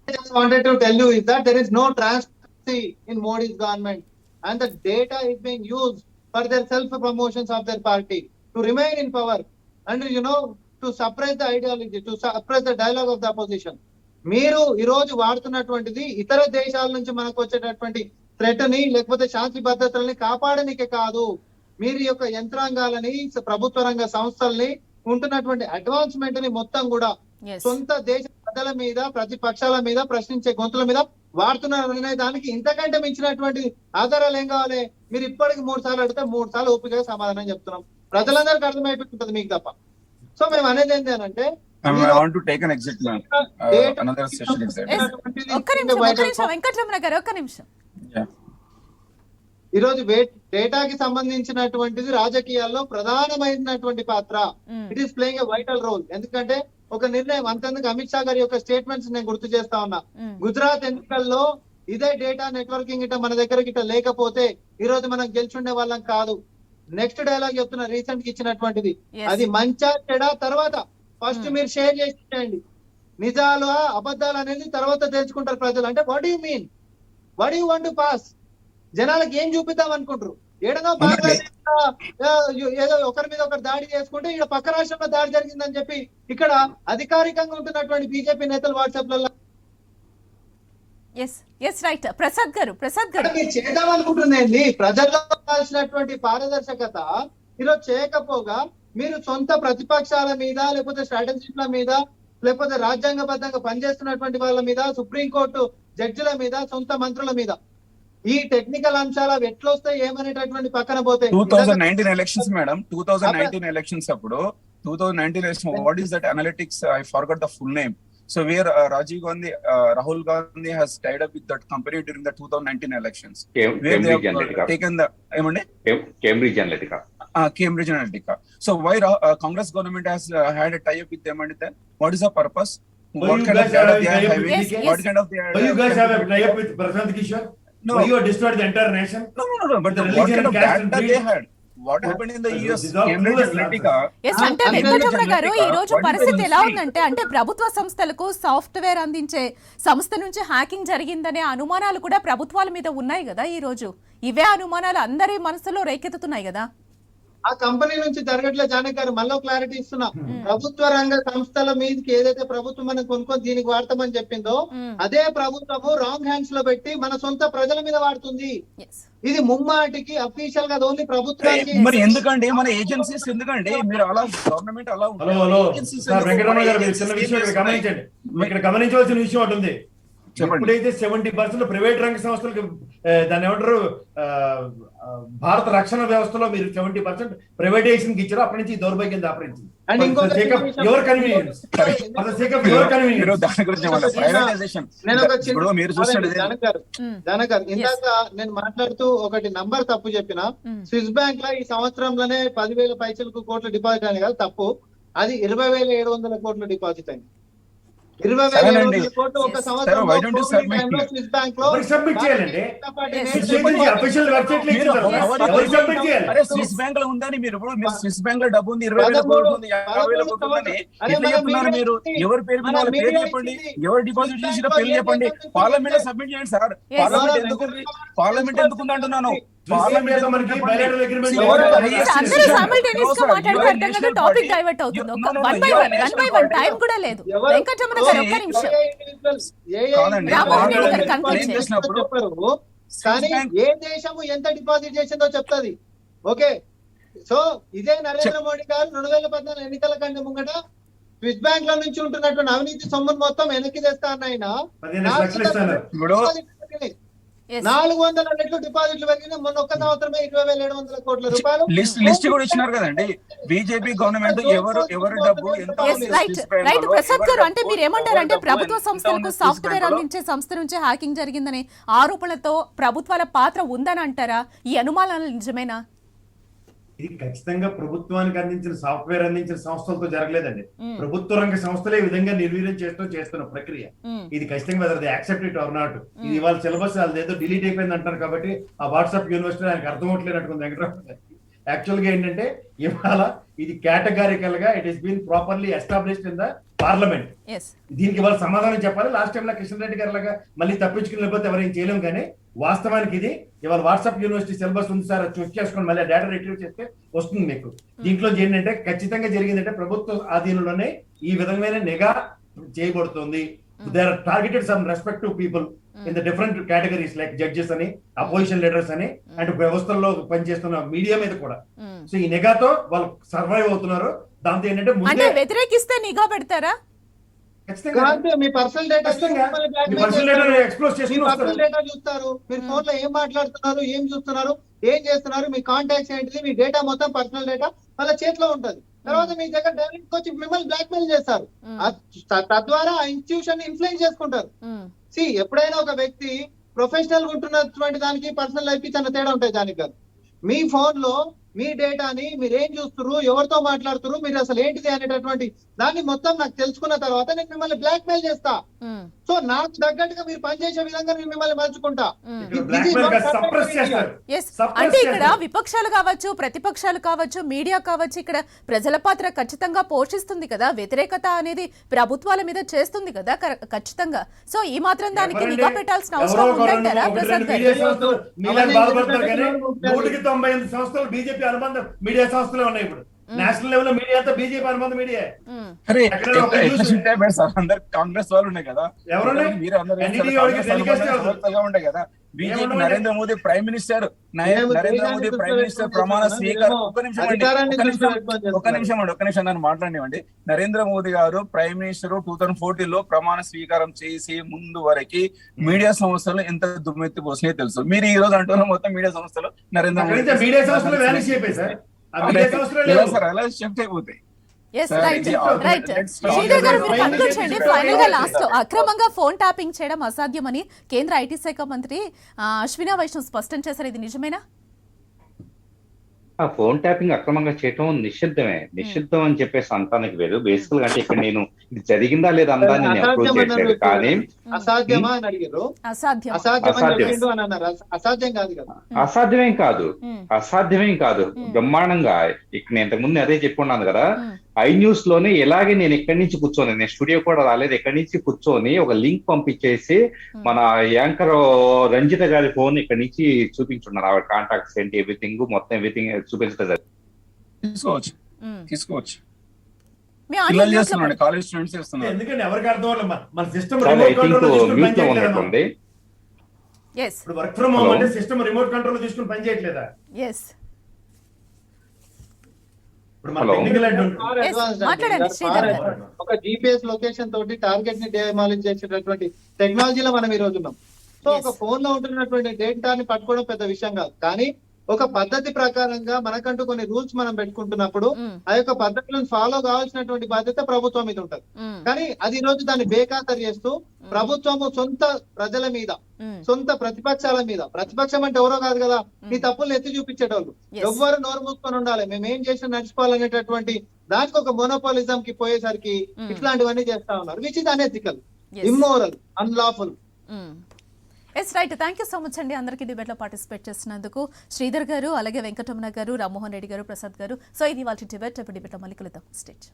just wanted to tell you is that there is no transparency in Modi's government and the data is being used for their self promotions of their party to remain in power and to suppress the ideology, to suppress the dialogue of the opposition. మీరు ఈ రోజు వాడుతున్నటువంటిది ఇతర దేశాల నుంచి మనకు వచ్చేటటువంటి థ్రెట్ ని లేకపోతే శాంతి భద్రతల్ని కాపాడనికే కాదు, మీరు యొక్క యంత్రాంగాలని ప్రభుత్వ రంగ సంస్థల్ని ఉంటున్నటువంటి అడ్వాన్స్మెంట్ ని మొత్తం కూడా సొంత దేశ ప్రజల మీద ప్రతిపక్షాల మీద ప్రశ్నించే గొంతుల మీద వాడుతున్నారనే దానికి ఇంతకంటే మించినటువంటి ఆధారాలు ఏం కావాలి? మీరు ఇప్పటికి 3 సార్లు అడిగితే 3 సార్లు ఓపికగా సమాధానం చెప్తున్నాం. ప్రజలందరికీ అర్థమైపోతుంటది మీకు తప్ప. సో మేము అనేది ఏంటి అని అంటే ఈ రోజు డేటాకి సంబంధించినటువంటిది రాజకీయాల్లో ప్రధానమైనటువంటి పాత్ర. It is playing a vital role. ఎందుకంటే ఒక నిర్ణయం అంతేందుకు అమిత్ షా గారి యొక్క స్టేట్మెంట్స్ నేను గుర్తు చేస్తా ఉన్నా. గుజరాత్ ఎన్నికల్లో ఇదే డేటా నెట్వర్కింగ్ ఇట మన దగ్గర గిట్ట లేకపోతే ఈ రోజు మనం గెలిచుండే వాళ్ళం కాదు. నెక్స్ట్ డైలాగ్ చెప్తున్నా, రీసెంట్ గా ఇచ్చినటువంటిది. అది మంచా చెడా తర్వాత ఫస్ట్ మీరు షేర్ చేసేయండి. నిజాలు అబద్ధాలు అనేది తర్వాత తెలుసుకుంటారు ప్రజలు. అంటే what you mean, what you want to pass? జనాలకు ఏం చూపిద్దాం అనుకుంటారు? ఏడనో బంగ్లాదేశ్ ఏదో ఒకరి మీద ఒకరు దాడి చేసుకుంటే ఇక్కడ పక్క రాష్ట్రంలో దాడి జరిగిందని చెప్పి ఇక్కడ అధికారికంగా ఉంటున్నటువంటి బీజేపీ నేతలు వాట్సాప్ లలో మీరు చేద్దాం అనుకుంటుందండి. ప్రజల్లో కావాల్సినటువంటి పారదర్శకత ఈరోజు చేయకపోగా మీరు సొంత ప్రతిపక్షాల మీద లేకపోతే స్ట్రాటజిస్టుల మీద లేకపోతే రాజ్యాంగబద్ధంగా పనిచేస్తున్నటువంటి వాళ్ళ మీద, సుప్రీంకోర్టు జడ్జిల మీద, సొంత మంత్రుల మీద ఈ టెక్నికల్ అంశాలు అవి ఎట్లా వస్తాయి ఏమనేటటువంటి పక్కన పోతే 2019 ఎలక్షన్స్ మేడం, 2019 ఎలక్షన్స్ అప్పుడు 2019 election what is that analytics, I forgot the full name. So where Rajiv Gandhi, Rahul Gandhi has tied up with that company during the 2019 elections. Where they have taken the Cambridge Analytica. Cambridge Analytica. So why Congress government has had a tie up with them, and then what is the purpose? What kind of data they are having? What kind of data? Why you guys have a tie up with Prashant Kishore? No. Why you have destroyed the entire nation? No. But what kind of data they had? What happened in the US? Cambridge Analytica. అంటే వెంకటరమణ గారు, ఈ రోజు పరిస్థితి ఎలా ఉందంటే అంటే ప్రభుత్వ సంస్థలకు సాఫ్ట్వేర్ అందించే సంస్థ నుంచి హ్యాకింగ్ జరిగిందనే అనుమానాలు కూడా ప్రభుత్వాల మీద ఉన్నాయి కదా. ఈ రోజు ఇవే అనుమానాలు అందరి మనసులో రేకెత్తుతున్నాయి కదా. ఆ కంపెనీ నుంచి జరగట్లే. జానక్ గారు మళ్ళీ క్లారిటీ ఇస్తున్నా. ప్రభుత్వ రంగ సంస్థల మీదకి ఏదైతే ప్రభుత్వం మనం కొనుక్కొని దీనికి వాడతామని చెప్పిందో అదే ప్రభుత్వము రాంగ్ హ్యాండ్స్ లో పెట్టి మన సొంత ప్రజల మీద వాడుతుంది. ఇది ముమ్మాటికి అఫీషియల్ గా ఓన్లీ ప్రభుత్వానికి. మరి ఎందుకండి మన ఏజెన్సీస్ ఎందుకండి మీరు అలా గవర్నమెంట్ అలా వెంకటరమణ గారు చిన్న విషయం గమనించండి. ఇక్కడ గమనించవలసిన విషయం ఒకటి ఉంది. ఎప్పుడైతే 70% ప్రైవేట్ రంగ సంస్థలకు దాన్ని ఏమంటారు భారత రక్షణ వ్యవస్థలో మీరు 70% ప్రైవేటైజేషన్ కి ఇచ్చారు, అప్పటి నుంచి ఈ దౌర్భాగ్యం దాపరించింది. అండ్ ఇంకొక యువర్ కన్వీనియన్స్ మీరు దాని గురించి ఏమన్నారు? ప్రైవేటైజేషన్ నేను ఒక చిన్న ఇప్పుడు మీరు చూస్తుంటే జనక్ గారు ఇందాక నేను మాట్లాడుతూ ఒకటి నంబర్ తప్పు చెప్పిన. స్విస్ బ్యాంక్ లో ఈ సంవత్సరంలోనే 10,000 పైసలకు కోట్ల డిపాజిట్ అని కాదు తప్పు, అది 20,700 కోట్ల డిపాజిట్ అయింది. 20,700 కోట్లు ఒక సంవత్సరంలో స్విస్ బ్యాంక్ లో సబ్మిట్ చేయాలండి. అఫీషియల్ వెబ్సైట్ లో సబ్మిట్ చేయాలి. అరే స్విస్ బ్యాంక్ లో ఉందని మీరు ఇప్పుడు మీరు స్విస్ బ్యాంక్ లో డబ్బు ఉంది 20,000 కోట్లు ఉంది 50,000 కోట్లు ఉందని ఎట్లా చెప్తున్నారు మీరు? ఎవరి పేరు మీద వాళ్ళ పేరు చెప్పండి, ఎవరు డిపాజిట్ చేసిన పేరు చెప్పండి, పార్లమెంట్ లో సబ్మిట్ చేయండి సార్. పార్లమెంట్ ఎందుకుంది? పార్లమెంట్ ఎందుకుంది అంటున్నాను. టాపిక్ డైవర్ట్ అవుతుంది. వన్ బై వన్ టైం కూడా లేదు. వెంకటరమణ గారు ఒక్క నిమిషం. చెప్పారు కానీ ఏ దేశము ఎంత డిపాజిట్ చేసిందో చెప్తాది. ఓకే, సో ఇదే నరేంద్ర మోడీ గారు 2014 ఎన్నికల కంటే ముంగట స్విస్ బ్యాంక్ లో నుంచి ఉంటున్నటువంటి అవినీతి సొమ్మును మొత్తం వెనక్కి తెస్తా అన్న 400 రెట్లు డిపాజిట్లు పెరిగినాయి. మొన్న ఒక్క సంవత్సరమే 20,700 కోట్ల రూపాయలు లిస్ట్ కూడా ఇచ్చినారు కదండి బీజేపీ గవర్నమెంట్. ఎవరు డబ్బు రైట్ ప్రసాద్ గారు, అంటే మీరు ఏమంటారంటే ప్రభుత్వ సంస్థలకు సాఫ్ట్వేర్ అందించే సంస్థ నుంచి హ్యాకింగ్ జరిగిందనే ఆరోపణలతో ప్రభుత్వాల పాత్ర ఉందని అంటారా? ఈ అనుమానాలు నిజమేనా? ఇది ఖచ్చితంగా ప్రభుత్వానికి అందించిన సాఫ్ట్వేర్ అందించిన సంస్థలతో జరగలేదండి. ప్రభుత్వ రంగ సంస్థలే ఈ విధంగా నిర్వీర్యం చేస్తున్న ప్రక్రియ ఇది. ఖచ్చితంగా whether they accept it or not. ఇది వాళ్ళ సిలబస్ ఏదో డిలీట్ అయిపోయింది అంటారు కాబట్టి ఆ వాట్సాప్ యూనివర్సిటీ ఆయనకు అర్థం అవట్లేనట్టుకుంది వెంకటరామ గారికి. యాక్చువల్ గా ఏంటంటే ఇవాళ ఇది కేటగారికల్ గా it is been properly established in the parliament. దీనికి వాళ్ళు సమాధానం చెప్పాలి. లాస్ట్ టైం కిషన్ రెడ్డి గారి లాగా మళ్ళీ తప్పించుకుని లేకపోతే ఎవరేం చేయలేము. కానీ వాస్తవానికి ఇది ఇవాళ వాట్సాప్ యూనివర్సిటీ సిలబస్ ఉంది సార్, చెక్ చేసుకొని మళ్ళీ డేటా రిట్రీవ్ చేస్తే వస్తుంది మీకు. దీంట్లో ఏంటంటే ఖచ్చితంగా జరిగిందంటే ప్రభుత్వ ఆధీనంలోనే ఈ విధమైన నిఘా చేయబడుతుంది. They are targeted some respective people in the different categories like judges అని, అపోజిషన్ లీడర్స్ అని, అండ్ వ్యవస్థల్లో పనిచేస్తున్న మీడియా మీద కూడా. సో ఈ నిఘాతో వాళ్ళు సర్వైవ్ అవుతున్నారు. దాంతో ఏంటంటే వ్యతిరేకిస్తే నిఘా పెడతారా? మీ పర్సనల్ డేటా చూస్తారు, మీరు ఫోన్ లో ఏం మాట్లాడుతున్నారు, ఏం చూస్తున్నారు, ఏం చేస్తున్నారు, మీ కాంటాక్ట్స్ ఏంటిది, మీ డేటా మొత్తం పర్సనల్ డేటా వాళ్ళ చేతిలో ఉంటది. తర్వాత మీ దగ్గర డైరెక్ట్ వచ్చి మిమ్మల్ని బ్లాక్ మెయిల్ చేస్తారు. తద్వారా ఆ ఇన్స్టిట్యూషన్ ఇన్ఫ్లుయెన్స్ చేసుకుంటారు. ఎప్పుడైనా ఒక వ్యక్తి ప్రొఫెషనల్ గా ఉంటున్నటువంటి దానికి పర్సనల్ లైఫ్ కి చాలా తేడా ఉంటాయి. దానికి కాదు, మీ ఫోన్ లో మీ డేటాని మీరు ఏం చూస్తున్నారు, ఎవరితో మాట్లాడుతున్నారు, మీరు అసలు ఏంటిది అనేటటువంటి దాన్ని మొత్తం నాకు తెలుసుకున్న తర్వాత నేను మిమ్మల్ని బ్లాక్ మెయిల్ చేస్తా. సో నాకు తగ్గట్టుగా మీరు పనిచేసే విధంగా నేను మిమ్మల్ని మలుచుకుంటా. అంటే ఇక్కడ విపక్షాలు కావచ్చు, ప్రతిపక్షాలు కావచ్చు, మీడియా కావచ్చు, ఇక్కడ ప్రజల పాత్ర ఖచ్చితంగా పోషిస్తుంది కదా. వ్యతిరేకత అనేది ప్రభుత్వాల మీద చేస్తుంది కదా ఖచ్చితంగా. సో ఈ మాత్రం దానికి నిఘా పెట్టాల్సిన అవసరం ఉందంటారా ప్రసాద్ గారు? బీజేపీ అనుబంధం మీడియా సంస్థలే ఉన్నాయి. ఇప్పుడు నేషనల్ లెవెల్ లో మీడియా అంతా బీజేపీ అనుబంధ మీడియా. కాంగ్రెస్ వాళ్ళు ఉన్నాయి కదా, ఉంటాయి కదా. BJP Narendra Modi prime minister ప్రమాణ స్వీకారం. ఒక్క నిమిషం నన్ను మాట్లాడివ్వండి. నరేంద్ర మోదీ గారు ప్రైమ్ మినిస్టర్ 2014 లో ప్రమాణ స్వీకారం చేసి ముందు వరకు మీడియా సంస్థలు ఎంత దుమ్మెత్తి పోసినాయో తెలుసు. మీరు ఈ రోజు అంటున్న మొత్తం మీడియా సంస్థలు నరేంద్ర మోదీ మీడియా సంస్థలు వ్యానిష్ అయిపోయి సార్ అలా షిఫ్ట్ అయిపోతాయి. అక్రమంగా ఫోన్ ట్యాపింగ్ చేయడం అసాధ్యమని కేంద్ర ఐటీ శాఖ మంత్రి అశ్విని వైష్ణవ్ స్పష్టం చేశారు. ఇది నిజమేనా? ఆ ఫోన్ ట్యాపింగ్ అక్రమంగా చేయటం నిషిద్ధం అని చెప్పేసి అంటానికి లేదు. బేసికల్ గా అంటే ఇక్కడ నేను ఇది జరిగిందా లేదా అందా నేను అప్రోచ్ చేయట్లేదు. కానీ అసాధ్యమేం కాదు బ్రహ్మాండంగా. ఇక్కడ నేను ఇంతకు ముందు అదే చెప్పుకున్నాను కదా, ఐ న్యూస్ లోనే ఇలాగే నేను ఎక్కడి నుంచి కూర్చొని, నేను స్టూడియో కూడా రాలేదు, ఎక్కడి నుంచి కూర్చొని ఒక లింక్ పంపించేసి మన యాంకర్ రంజిత గారి ఫోన్ ఇక్కడి నుంచి చూపించున్నారు. ఆవిడ కాంటాక్ట్స్ ఏంటి, ఎవ్రీథింగ్ మొత్తం ఎవ్రీథింగ్ చూపించలేదు. తీసుకోవచ్చు. కాలేజ్ స్టూడెంట్స్ చేస్తున్నారు. ఎందుకంటే ఎవరికి అర్థం మన సిస్టమ్ ఉన్నట్టుంది. ఇప్పుడు వర్క్ ఫ్రమ్ హోమ్ అంటే సిస్టమ్ రిమోట్ కంట్రోల్ తీసుకుని పని చేయట్లేదా? ఒక జిపిఎస్ లొకేషన్ తోటి టార్గెట్ ని డెమాలిష్ చేసేటటువంటి టెక్నాలజీలో మనం ఈ రోజు ఉన్నాం. సో ఒక ఫోన్ లో ఉంటున్నటువంటి డేటాని పట్టుకోవడం పెద్ద విషయం కాదు. కానీ ఒక పద్ధతి ప్రకారంగా మనకంటూ కొన్ని రూల్స్ మనం పెట్టుకుంటున్నప్పుడు ఆ యొక్క పద్ధతులను ఫాలో కావాల్సినటువంటి బాధ్యత ప్రభుత్వం మీద ఉంటది. కానీ అది ఈ రోజు దాన్ని బేఖాతరు చేస్తూ ప్రభుత్వము సొంత ప్రజల మీద, సొంత ప్రతిపక్షాల మీద, ప్రతిపక్షం అంటే ఎవరో కాదు కదా, నీ తప్పులు ఎత్తి చూపించేటోళ్ళు, ఎవ్వరు నోరు మూసుకొని ఉండాలి, మేము ఏం చేసినా నడిచిపోవాలనేటటువంటి దానికి ఒక మోనోపాలిజం కి పోయేసరికి ఇట్లాంటివన్నీ చేస్తా ఉన్నారు, which is unethical, immoral, unlawful. Yes right, thank you so much అండి అందరికీ డిబేట్ లో పార్టిసిపేట్ చేసినందుకు. శ్రీధర్ గారు, అలాగే వెంకటరమణ గారు, రామ్మోహన్ రెడ్డి గారు, ప్రసాద్ గారు. సో ఇది వాళ్ళ డిబేట్. డిబేట్ లో మళ్ళీ కలుద్దాం. స్టేట్.